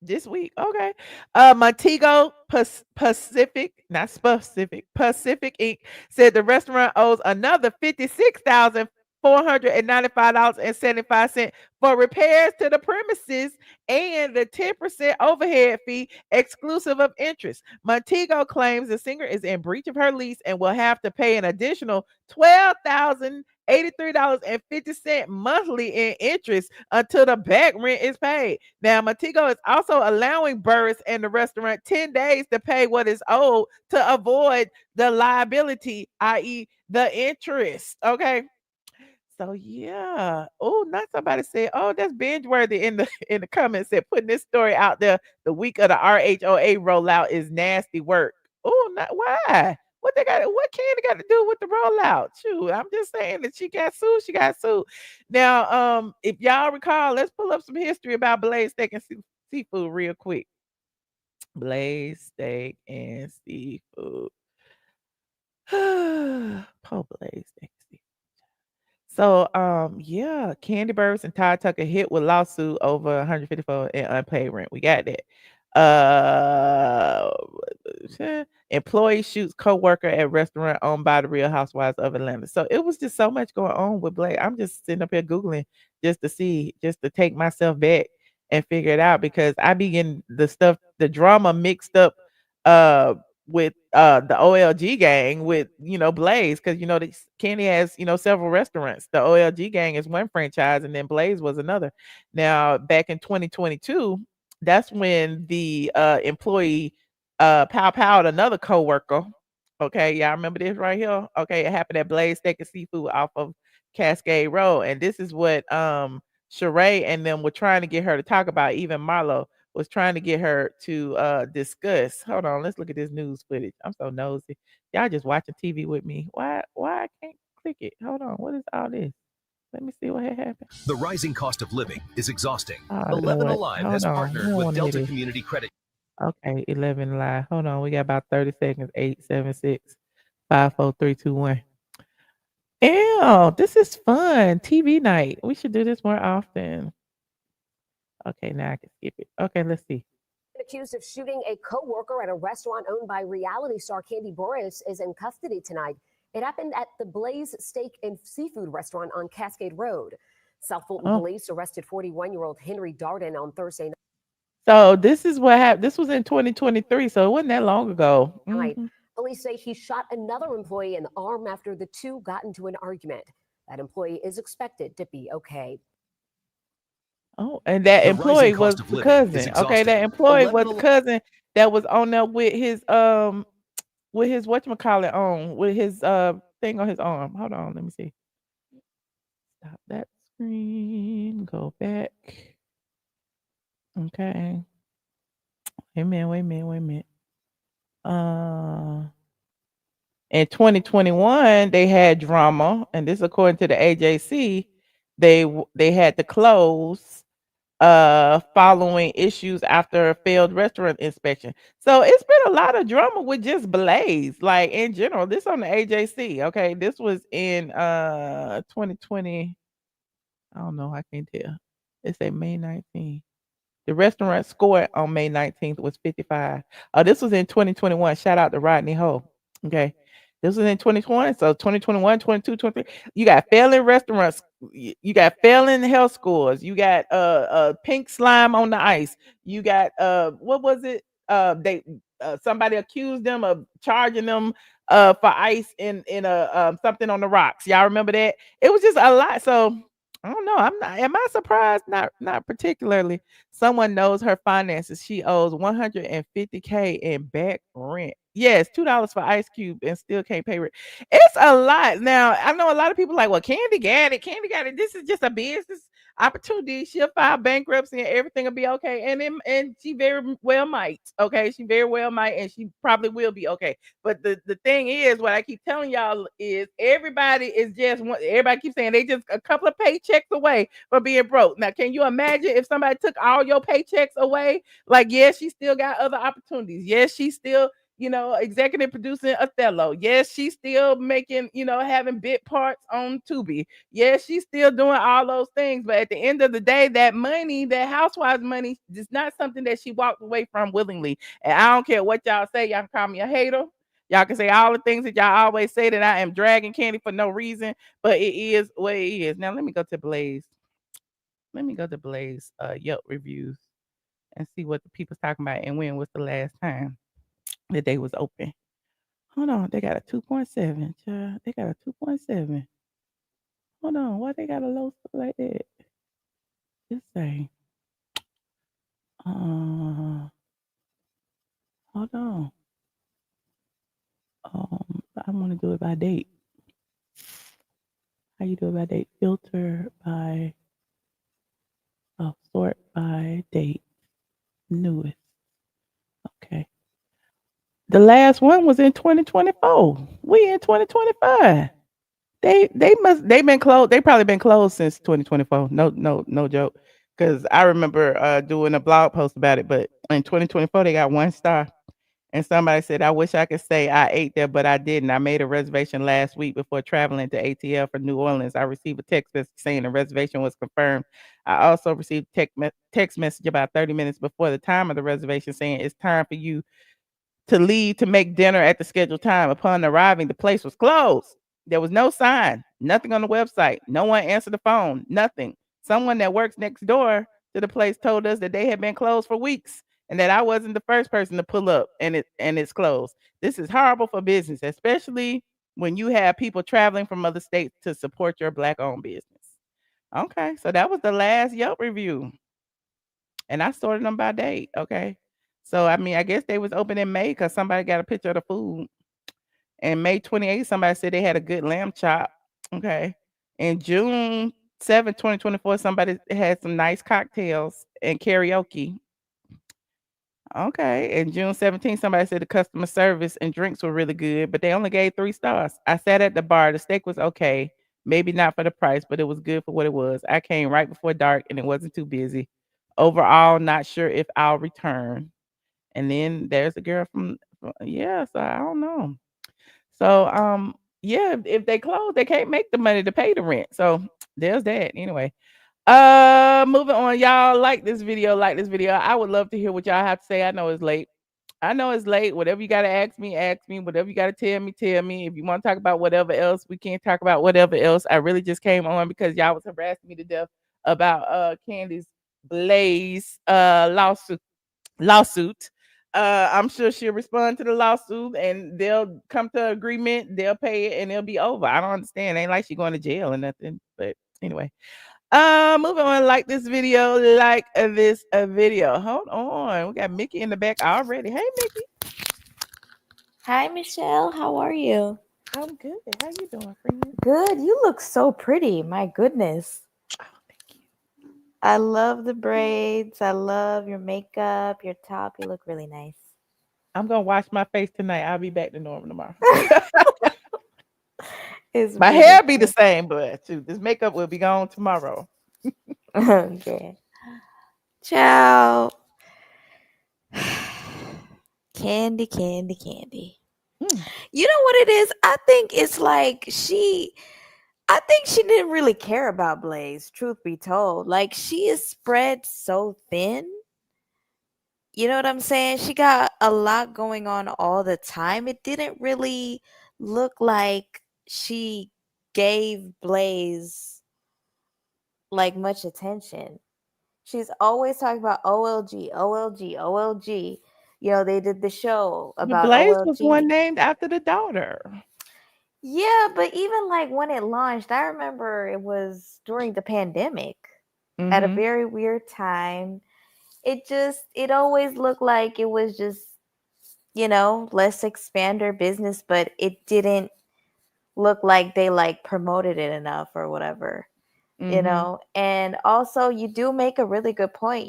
this week, okay, Montego Pacific Inc. said the restaurant owes another $56,495.75 for repairs to the premises and the 10% overhead fee exclusive of interest. Montego claims the singer is in breach of her lease and will have to pay an additional $12,000 $83.50 monthly in interest until the back rent is paid. Now, Montego is also allowing Burruss and the restaurant 10 days to pay what is owed to avoid the liability, i.e., the interest. Okay. So yeah. Oh, not somebody said, oh, that's binge worthy in the in the comments said putting this story out there the week of the RHOA rollout is nasty work. Oh, not why? What Candy got to do with the rollout? Shoot, I'm just saying that she got sued, she got sued. Now, if y'all recall, let's pull up some history about Blaze Steak and Seafood real quick. Blaze Steak and Seafood. Poor Blaze Steak. So, yeah, Kandi Burruss and Todd Tucker hit with lawsuit over 154 in unpaid rent. We got that. Uh, employee shoots co-worker at restaurant owned by the Real Housewives of Atlanta. So it was just so much going on with Blake. I'm just sitting up here Googling just to see, just to take myself back and figure it out because I be getting the drama mixed up with the OLG gang with Blaze because Kenny has several restaurants. The OLG gang is one franchise and then Blaze was another. Now back in 2022, that's when the employee powed another coworker. Okay, y'all remember this right here? Okay, it happened at Blaze Steak and Seafood off of Cascade Road, and this is what Sheree and them were trying to get her to talk about. Even Marlo was trying to get her to discuss. Hold on, let's look at this news footage. I'm so nosy. Y'all just watching TV with me. Why I can't click it? Hold on, what is all this? Let me see what had happened. The rising cost of living is exhausting. Oh, 11 Lord. Alive Hold has on. partnered I don't with wanna hear Delta this. Community Credit. Okay, 11 live. Hold on, we got about 30 seconds. 876 54321. Ew, this is fun. TV night. We should do this more often. Okay, now I can skip it. Okay, let's see. Accused of shooting a co-worker at a restaurant owned by reality star Kandi Burruss is in custody tonight. It happened at the Blaze Steak and Seafood restaurant on Cascade Road. South Fulton police arrested 41-year-old Henry Darden on Thursday night. So this is what happened. This was in 2023, so it wasn't that long ago. Mhm. Police say he shot another employee in the arm after the two got into an argument. That employee is expected to be okay. Oh, and that The employee rising was cost of the living is cousin. Okay, exhausting. that employee 11 was the Alive. cousin that was on there with his whatchamacallit on, with his thing on his arm. Hold on, let me see. Stop that screen. Go back. Okay. Wait a minute. In 2021, they had drama, and this according to the AJC, they had to close following issues after a failed restaurant inspection. So it's been a lot of drama with just Blaze, like in general. This on the AJC. Okay, this was in 2020. I don't know, I can't tell. It say May 19th. The restaurant score on May 19th was 55. This was in 2021. Shout out to Rodney Ho. Okay. This was in 2020. So 2021, 22, 23. You got failing restaurants. You got failing health scores. You got pink slime on the ice. You got what was it? They somebody accused them of charging them for ice in a something on the rocks. Y'all remember that? It was just a lot. So I don't know. Am I surprised? Not particularly. Someone knows her finances. She owes $150K in back rent. Yes, $2 for Ice Cube and still can't pay rent. It's a lot. Now, I know a lot of people like, well, Kandi got it. Kandi got it. This is just a business opportunity. She'll file bankruptcy and everything will be okay. And she very well might. Okay. She very well might, and she probably will be okay. But the thing is, what I keep telling y'all is everybody keeps saying they just a couple of paychecks away from being broke. Now, can you imagine if somebody took all your paychecks away? Like, yes, she still got other opportunities. Yes, she's still, executive producing Othello. Yes, she's still making, having bit parts on Tubi. Yes, she's still doing all those things. But at the end of the day, that money, that housewives money, is not something that she walked away from willingly. And I don't care what y'all say. Y'all can call me a hater. Y'all can say all the things that y'all always say that I am dragging Kandi for no reason, but it is what it is. Now let me go to Blaze. Yelp reviews and see what the people's talking about and when was the last time that they was open. Hold on, they got a 2.7. They got a 2.7. Hold on. Why they got a low school like that? Just say. Uh, hold on. I want to do it by date. How you do it by date? Filter by sort by date. Newest. Okay. The last one was in 2024. We in 2025. They've been closed. They probably been closed since 2024. No joke. Because I remember doing a blog post about it, but in 2024 they got 1 star. And somebody said, I wish I could say I ate there, but I didn't. I made a reservation last week before traveling to ATL for New Orleans. I received a text message saying the reservation was confirmed. I also received text message about 30 minutes before the time of the reservation saying it's time for you to leave to make dinner at the scheduled time. Upon arriving, the place was closed. There was no sign, nothing on the website. No one answered the phone, nothing. Someone that works next door to the place told us that they had been closed for weeks and that I wasn't the first person to pull up and it's closed. This is horrible for business, especially when you have people traveling from other states to support your black-owned business. Okay, so that was the last Yelp review. And I sorted them by date. Okay. So I mean, I guess they was open in May because somebody got a picture of the food. And May 28th, somebody said they had a good lamb chop. Okay. In June 7th, 2024, somebody had some nice cocktails and karaoke. Okay. And June 17th, somebody said the customer service and drinks were really good, but they only gave 3 stars. I sat at the bar. The steak was okay. Maybe not for the price, but it was good for what it was. I came right before dark and it wasn't too busy. Overall, not sure if I'll return. And then there's a girl yeah, so I don't know. So yeah, if they close, they can't make the money to pay the rent. So there's that. Anyway. Moving on. Y'all like this video, I would love to hear what y'all have to say. I know it's late. Whatever you gotta ask me, ask me. Whatever you gotta tell me, tell me. If you want to talk about whatever else, we can't talk about whatever else. I really just came on because y'all was harassing me to death about Candy's Blaze lawsuit. I'm sure she'll respond to the lawsuit and they'll come to agreement, they'll pay it, and it'll be over. I don't understand. Ain't like she going to jail or nothing. But anyway. Moving on, like this video. Hold on. We got Mickey in the back already. Hey, Mickey. Hi, Michelle. How are you? I'm good. How you doing, friend? Good. You look so pretty. My goodness. Oh, thank you. I love the braids. I love your makeup, your top. You look really nice. I'm gonna wash my face tonight. I'll be back to normal tomorrow. My hair be the same, but this makeup will be gone tomorrow. Okay. Ciao. Candy. You know what it is? I think it's like she didn't really care about Blaze, truth be told. Like, she is spread so thin. You know what I'm saying? She got a lot going on all the time. It didn't really look like she gave Blaze like much attention. She's always talking about OLG. You know, they did the show The about Blaze was one OLG. named after the daughter. Yeah, but even like when it launched, I remember it was during the pandemic at a Mhm. very weird time. It always looked like it was just, let's expand our business, but it didn't look like they like promoted it enough or whatever. Mhm. And also you do make a really good point.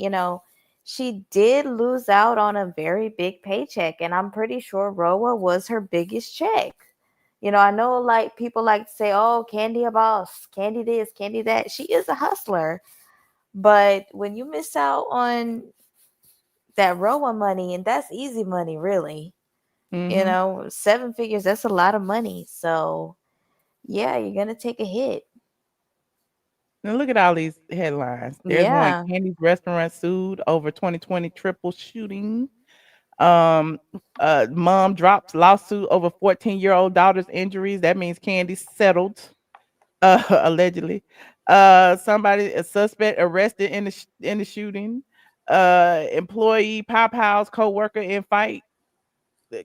She did lose out on a very big paycheck, and I'm pretty sure RHOA was her biggest check. I know like people like to say, oh, Candy a boss, Candy this, Candy that. She is a hustler, but when you miss out on that RHOA money, and that's easy money, really, Mhm. 7 figures, that's a lot of money. So yeah, you're gonna take a hit. Now look at all these headlines. There's one: Yeah. Candy's restaurant sued over 2020 triple shooting. Um, Mom drops lawsuit over 14-year-old daughter's injuries. That means Candy settled, allegedly. A suspect arrested in the shooting. Employee Pop House co-worker in fight.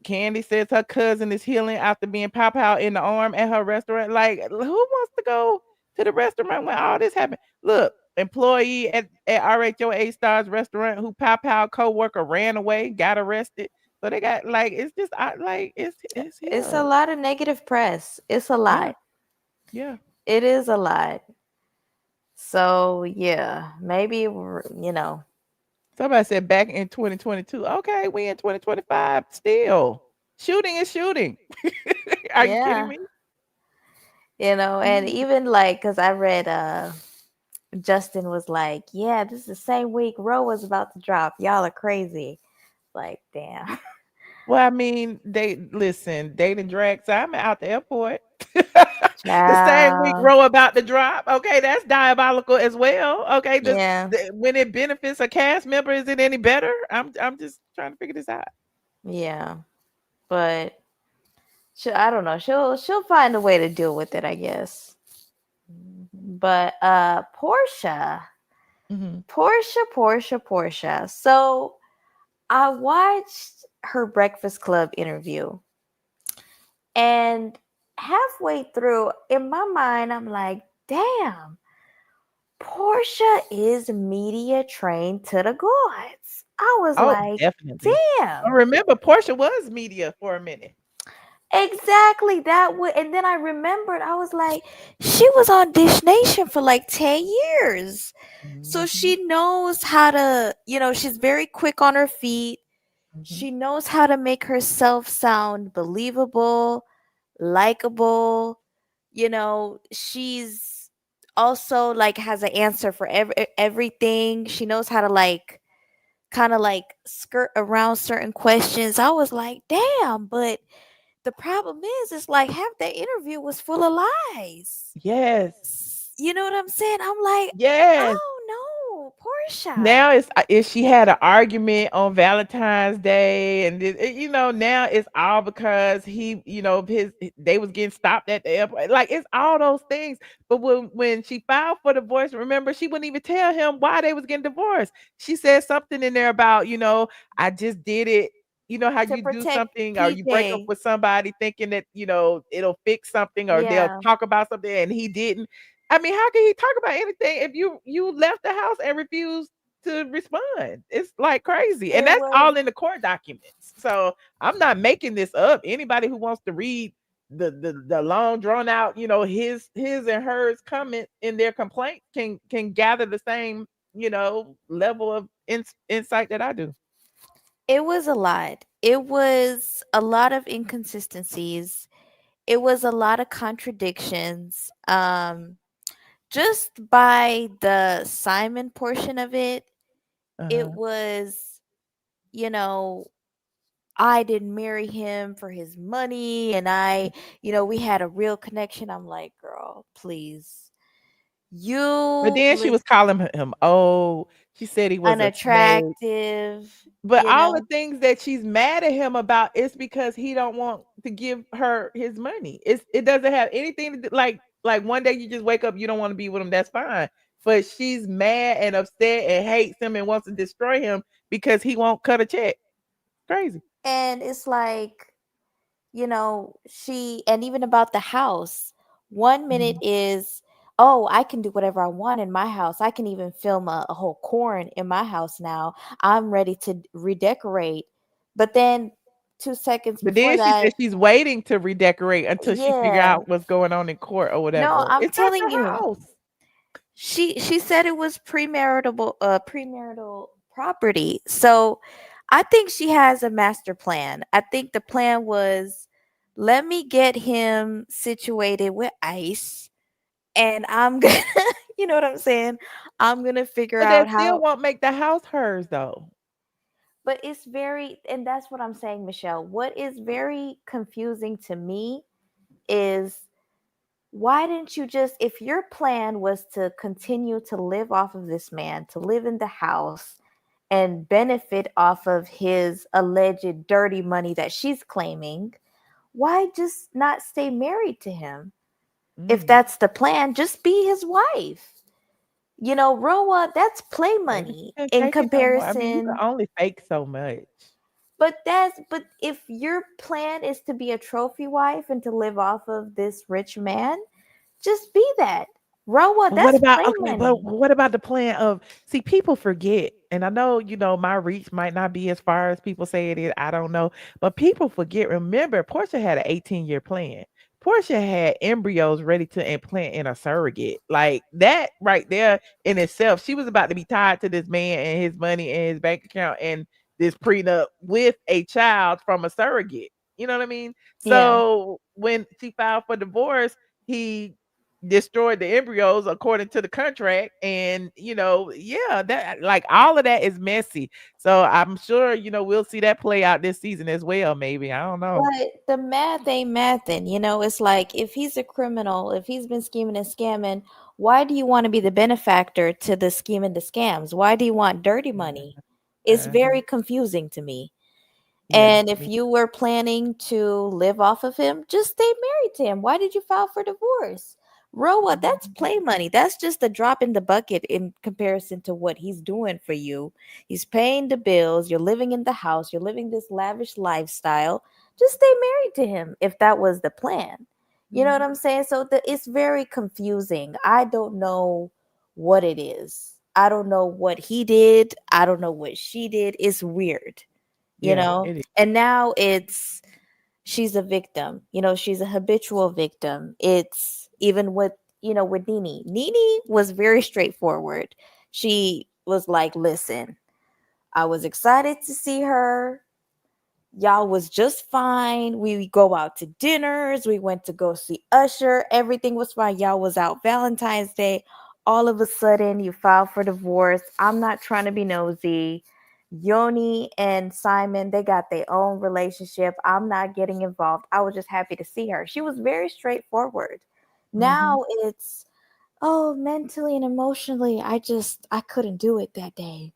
Candy says her cousin is healing after being Pop out in the arm at her restaurant. Like, who wants to go to the restaurant when all this happened. Look, employee at RHOA Stars restaurant who pow co-worker ran away, got arrested. So they got like it's just like it's It's a here. lot of negative press. It's a Yeah. lot. Yeah. It is a lot. So yeah, maybe Somebody said back in 2022. Okay, we in 2025 still. Shooting is shooting. Are you kidding yeah, me? and even like because I read Justin was like, yeah, this is the same week RHOA was about to drop. Y'all are crazy. Like, damn. Well, I mean, they listen, they done dragged Simon out the airport. The same week Child. RHOA about to drop. Okay, that's diabolical as well. Okay, Yeah. when it benefits a cast member, is it any better? I'm just trying to figure this out. Yeah. But I don't know. She'll find a way to deal with it, I guess. But Porsha. Porsha. So I watched her Breakfast Club interview. And halfway through, in my mind, I'm like, damn, Porsha is media trained to the gods. I was Oh, like, definitely. I damn. remember Porsha was media for a minute. Exactly. And then I remembered, I was like, she was on Dish Nation for like 10 years. So she knows how to, she's very quick on her feet. She knows how to make herself sound believable, likable. She's also like has an answer for everything. She knows how to like kind of like skirt around certain questions. I was like, damn, but the problem is it's like half that interview was full of lies. Yes. You know what I'm saying? I'm like, Yes. oh no, Porsha. Now it's she had an argument on Valentine's Day, and now it's all because they was getting stopped at the airport. Like it's all those things. But when she filed for divorce, remember she wouldn't even tell him why they was getting divorced. She said something in there about I just did it. You know how To you do protect something or you break up PJ. with somebody thinking that it'll fix something or they'll Yeah. talk about something and he didn't. I mean, how can he talk about anything if you left the house and refused to respond? It's like crazy. And It that's was all in the court documents. So I'm not making this up. Anybody who wants to read the long drawn out, his and hers comment in their complaint can gather the same, level of insight that I do. It was a lot. It was a lot of inconsistencies. It was a lot of contradictions. Just by the Simon portion of it, it Uh-huh. was, you know, I didn't marry him for his money and we had a real connection. I'm like, girl, please. But You then she was calling him old. She said he was a snake. unattractive, But all the things that she's mad at him about is because he don't want to give her his money. It doesn't have anything to do like one day you just wake up, you don't want to be with him, that's fine. But she's mad and upset and hates him and wants to destroy him because he won't cut a check. Crazy. And it's like, and even about the house, one minute is, oh, I can do whatever I want in my house. I can even film a whole corn in my house now. I'm ready to redecorate. But then 2 seconds But before then she that, said she's waiting to redecorate until she figure yeah. out what's going on in court or No, whatever. I'm It's not telling your you. house. She said it was premarital property. So I think she has a master plan. I think the plan was, let me get him situated with ICE and I'm gonna you know what I'm saying? I'm gonna figure But out that still how. won't make the house hers though. But it's very, and that's what I'm saying, Michelle. What is very confusing to me is, why didn't you just, if your plan was to continue to live off of this man, to live in the house and benefit off of his alleged dirty money that she's claiming, why just not stay married to him? If that's the plan, just be his wife. RHOA, that's play Maybe money she can't in take it no more. I mean, you can comparison. only fake so much. But if your plan is to be a trophy wife and to live off of this rich man, just be that. RHOA, But what that's about play okay, but money. what about the plan of see, people forget, and I know, my reach might not be as far as people say it is. I don't know. But people forget. Remember, Portia had an 18-year plan. Portia had embryos ready to implant in a surrogate. Like that right there in itself, she was about to be tied to this man and his money and his bank account and this prenup with a child from a surrogate. You know what I mean? Yeah. So when she filed for divorce, he destroyed the embryos according to the contract, and yeah, that like all of that is messy. So I'm sure we'll see that play out this season as well, maybe. I don't know. But the math ain't mathin', it's like if he's a criminal, if he's been scheming and scamming, why do you want to be the benefactor to the scheme and the scams? Why do you want dirty money? It's Uh-huh. very confusing to me. Yeah, And if you were planning to live off of him, just stay married to him. Why did you file for divorce? RHOA, that's play money. That's just a drop in the bucket in comparison to what he's doing for you. He's paying the bills. You're living in the house. You're living this lavish lifestyle. Just stay married to him if that was the plan. You know what I'm saying? So it's very confusing. I don't know what it is. I don't know what he did. I don't know what she did. It's weird, yeah, it is. and now she's a victim, she's a habitual victim. It's even with Nene was very straightforward. She was like, listen, I was excited to see her. Y'all was just fine. We go out to dinners. We went to go see Usher. Everything was fine. Y'all was out Valentine's Day. All of a sudden, you filed for divorce. I'm not trying to be nosy. Yoni and Simon, they got their own relationship. I'm not getting involved. I was just happy to see her. She was very straightforward. Now it's, oh, mentally and emotionally, I couldn't do it that day.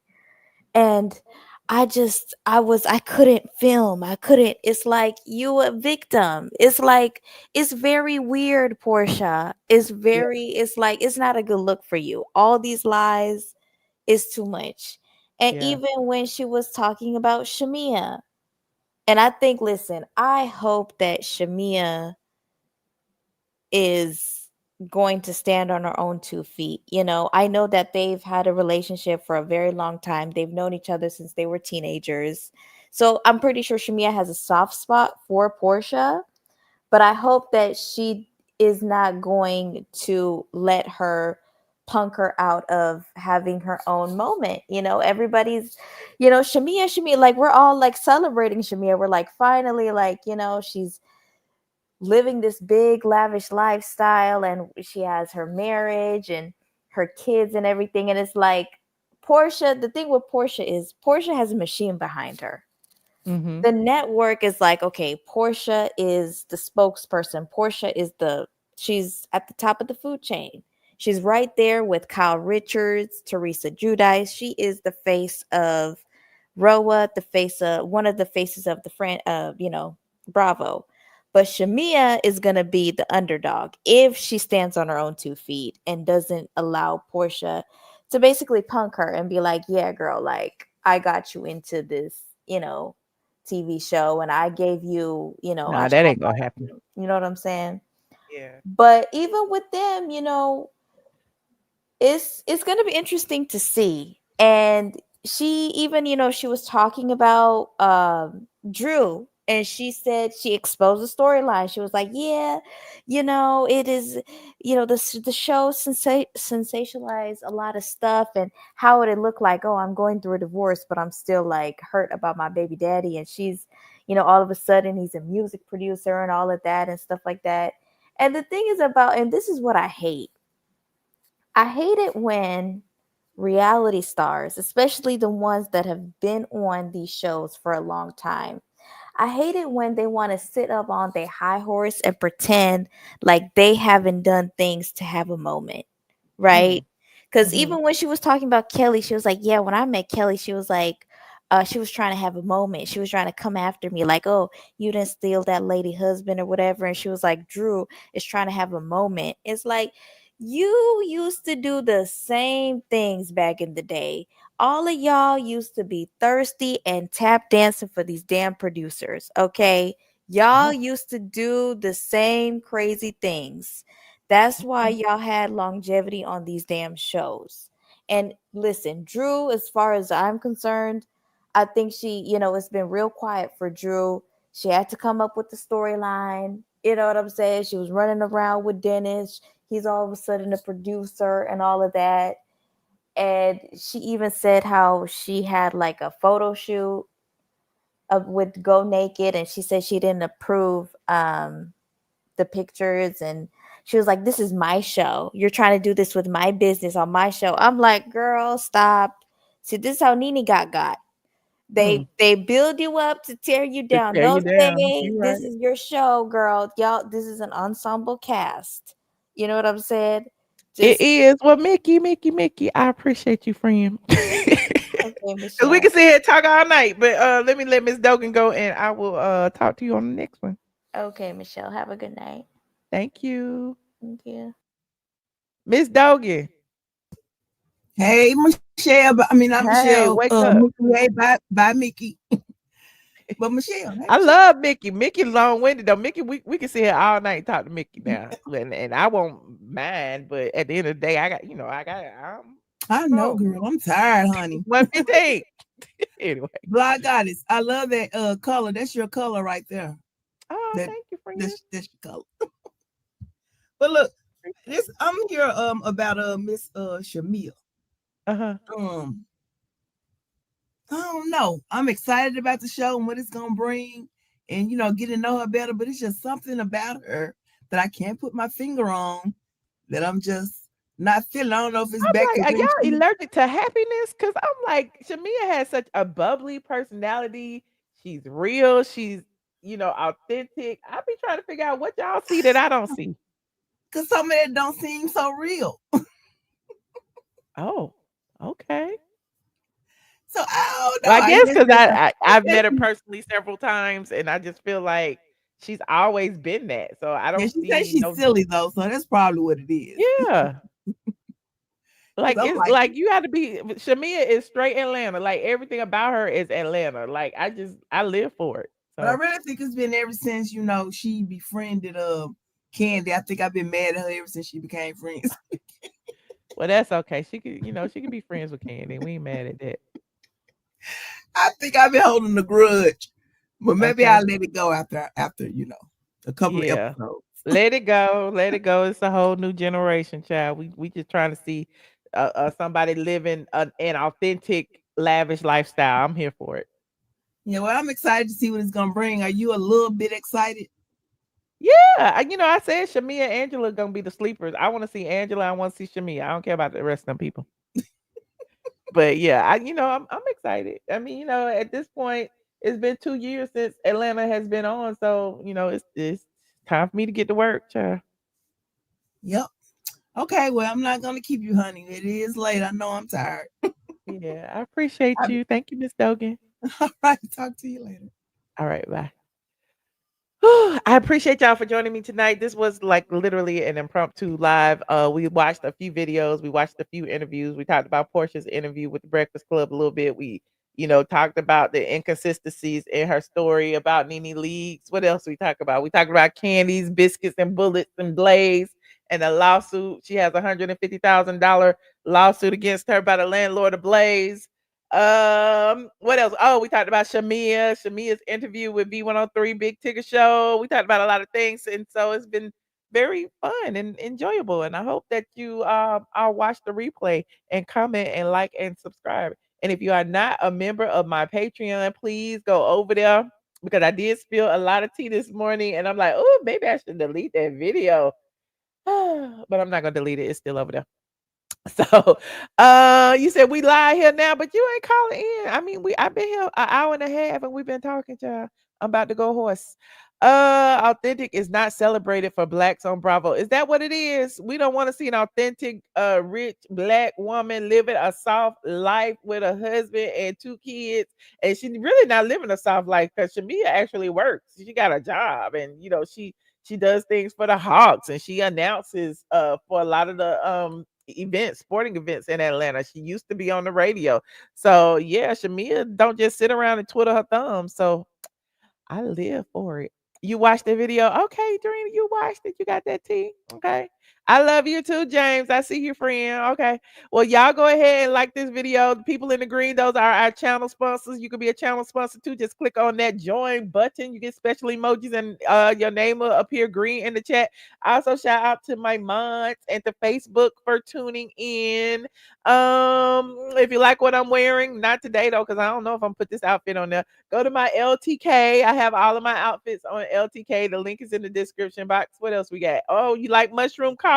And I couldn't film. I couldn't. It's like you a victim. It's like it's very weird, Portia. Yeah, It's like it's not a good look for you. All these lies is too much. And yeah, even when she was talking about Shamea, and I think, listen, I hope that Shamea is going to stand on her own 2 feet. I know that they've had a relationship for a very long time. They've known each other since they were teenagers. So I'm pretty sure Shamea has a soft spot for Portia, but I hope that she is not going to let her punk her out of having her own moment. Everybody's, Shamea, like we're all like celebrating Shamea. We're like, finally, like, she's living this big lavish lifestyle, and she has her marriage and her kids and everything. And it's like Portia, the thing with Portia is Portia has a machine behind her. The network is like, okay, Portia is the spokesperson. Portia is she's at the top of the food chain. She's right there with Kyle Richards, Teresa Giudice. She is the face of RHOA, the face of one of the faces of the friend of, Bravo. But Shamea is gonna be the underdog if she stands on her own 2 feet and doesn't allow Portia to basically punk her and be like, yeah, girl, like I got you into this, TV show, and I gave you, a nah, that child. ain't gonna happen. You know what I'm saying? Yeah. But even with them, it's going to be interesting to see. And she even, she was talking about Drew, and she said she exposed the storyline. She was like, yeah, it is, the show sensationalized a lot of stuff, and how would it look like, oh, I'm going through a divorce, but I'm still like hurt about my baby daddy, and she's, all of a sudden he's a music producer and all of that and stuff like that. And the thing is about, and this is what I hate it when reality stars, especially the ones that have been on these shows for a long time, I hate it when they want to sit up on their high horse and pretend like they haven't done things to have a moment, right? Because even when she was talking about Kelly, she was like, yeah, when I met Kelly, she was like, she was trying to have a moment. She was trying to come after me, like, oh, you didn't steal that lady husband or whatever. And she was like, Drew is trying to have a moment. It's like, you used to do the same things back in the day. All of y'all used to be thirsty and tap dancing for these damn producers, okay? Y'all used to do the same crazy things. That's why y'all had longevity on these damn shows. And listen, Drew, as far as I'm concerned, I think she, it's been real quiet for Drew. She had to come up with the storyline. You know what I'm saying? She was running around with Dennis. He's all of a sudden a producer and all of that. And she even said how she had like a photo shoot with Go Naked, and she said she didn't approve the pictures, and she was like, "This is my show. You're trying to do this with my business on my show." I'm like, "Girl, stop." See, this is how Nene got. They build you up to tear you To down. tear No you down. shade. You This right. is your show, girl. Y'all, this is an ensemble cast. You know what I'm saying? It Just is. Well, Mickey, I appreciate you, friend. okay, Cause we Michelle. can sit here and talk all night, but let me let Miss Dogan go, and I will talk to you on the next one. Okay, Michelle. Have a good night. Thank you, Thank you. Miss Dogan. Hey, Michelle. But I mean, not Hey, Michelle. wake up. Mickey, hey, bye, Mickey. But Michelle, hey, I love Mickey. Mickey long winded though. Mickey, we can sit here all night and talk to Mickey now, and I won't mind. But at the end of the day, I know, girl. I'm tired, honey. 1:15. Anyway, Black Goddess. I love that color. That's your color right there. Oh, thank you, friend. That's your color. But look, I'm here about Miss Shamea. Uh-huh. I don't know. I'm excited about the show and what it's gonna bring, and getting to know her better. But it's just something about her that I can't put my finger on. That I'm just not feeling. I don't know if it's I'm back like, to are when y'all allergic to happiness? Cause I'm like, Shamea has such a bubbly personality. She's real. She's authentic. I be trying to figure out what y'all see that I don't see. Cause some of it don't seem so real. Oh, okay. So I don't know. Well, I guess because I've met her personally several times, and I just feel like she's always been that. So I Yeah, don't she says see she's silly though, so that's probably what it is. Yeah. Like I'm it's like- like you have to be. Shamea is straight Atlanta. Like everything about her is Atlanta. Like I live for it. But I So really think it's been ever since she befriended Kandi. I think I've been mad at her ever since she became friends. well, that's okay. She could be friends with Kandi. We ain't mad at that. I think I've been holding a grudge, but maybe Okay. I'll let it go after a couple of episodes. Let it go. Let it go. It's a whole new generation, child. We just trying to see somebody living an authentic, lavish lifestyle. I'm here for it. Yeah, well, I'm excited to see what it's gonna bring. Are you a little bit excited? Yeah, I said Shamea and Angela gonna be the sleepers. I want to see Angela. I want to see Shamea. I don't care about the rest of them people. But yeah, I'm excited. I mean, at this point, it's been 2 years since Atlanta has been on, so it's time for me to get to work, child. Yep. Okay, well, I'm not gonna keep you, honey. It is late. I know I'm tired. Yeah, I appreciate you. Thank you, Miss Dogan. All right, talk to you later. All right, bye. I appreciate y'all for joining me tonight. This was like literally an impromptu live. We watched a few videos, we watched a few interviews. We talked about Porsha's interview with the Breakfast Club a little bit. We, talked about the inconsistencies in her story about Nene Leakes. What else we talk about? We talked about candies, biscuits, and bullets and Blaze and a lawsuit. She has $150,000 lawsuit against her by the landlord of Blaze. What else? Oh, we talked about Shamea's interview with V103 Big Ticket Show. We talked about a lot of things, and so it's been very fun and enjoyable. And I hope that you all watch the replay and comment and like and subscribe. And if you are not a member of my Patreon, please go over there because I did spill a lot of tea this morning, and I'm like, oh, maybe I should delete that video. But I'm not gonna delete it. It's still over there. So, you said we live here now, but you ain't calling in. I mean, I've been here an hour and a half and we've been talking, child. I'm about to go horse. Authentic is not celebrated for blacks on Bravo. Is that what it is? We don't want to see an authentic, rich black woman living a soft life with a husband and 2 kids, and she really not living a soft life because Shamea actually works. She got a job, and she does things for the Hawks, and she announces for a lot of the sporting events in Atlanta. She used to be on the radio. So yeah, Shamea don't just sit around and twiddle her thumbs. So I live for it. You watched the video? Okay, Dorina, you watched it. You got that tea? Okay. I love you too, James. I see your friend. Okay. Well, y'all go ahead and like this video. The people in the green, those are our channel sponsors. You can be a channel sponsor too. Just click on that join button. You get special emojis and your name will appear green in the chat. Also, shout out to my mods and to Facebook for tuning in. If you like what I'm wearing, not today though, because I don't know if I'm put this outfit on there. Go to my LTK. I have all of my outfits on LTK. The link is in the description box. What else we got? Oh, you like mushroom coffee?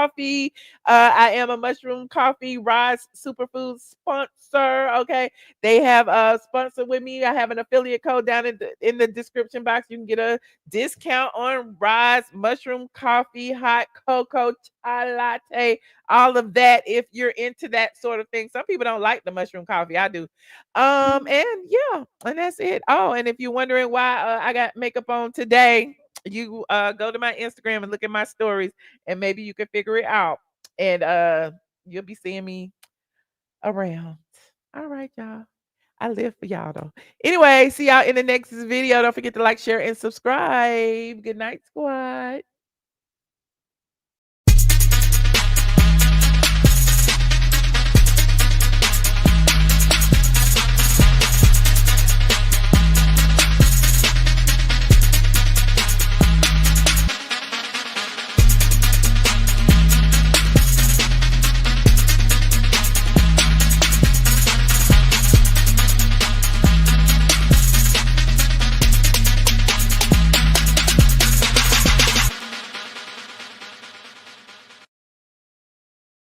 I am a mushroom coffee Rise Superfood sponsor. Okay. They have a sponsor with me. I have an affiliate code down in the description box. You can get a discount on Rise mushroom coffee, hot cocoa, chai latte, all of that if you're into that sort of thing. Some people don't like the mushroom coffee. I do. And yeah, and that's it. Oh, and if you're wondering why I got makeup on today, you go to my Instagram and look at my stories, and maybe you can figure it out. And you'll be seeing me around. All right, y'all. I live for y'all though. Anyway, see y'all in the next video. Don't forget to like, share, and subscribe. Good night, squad.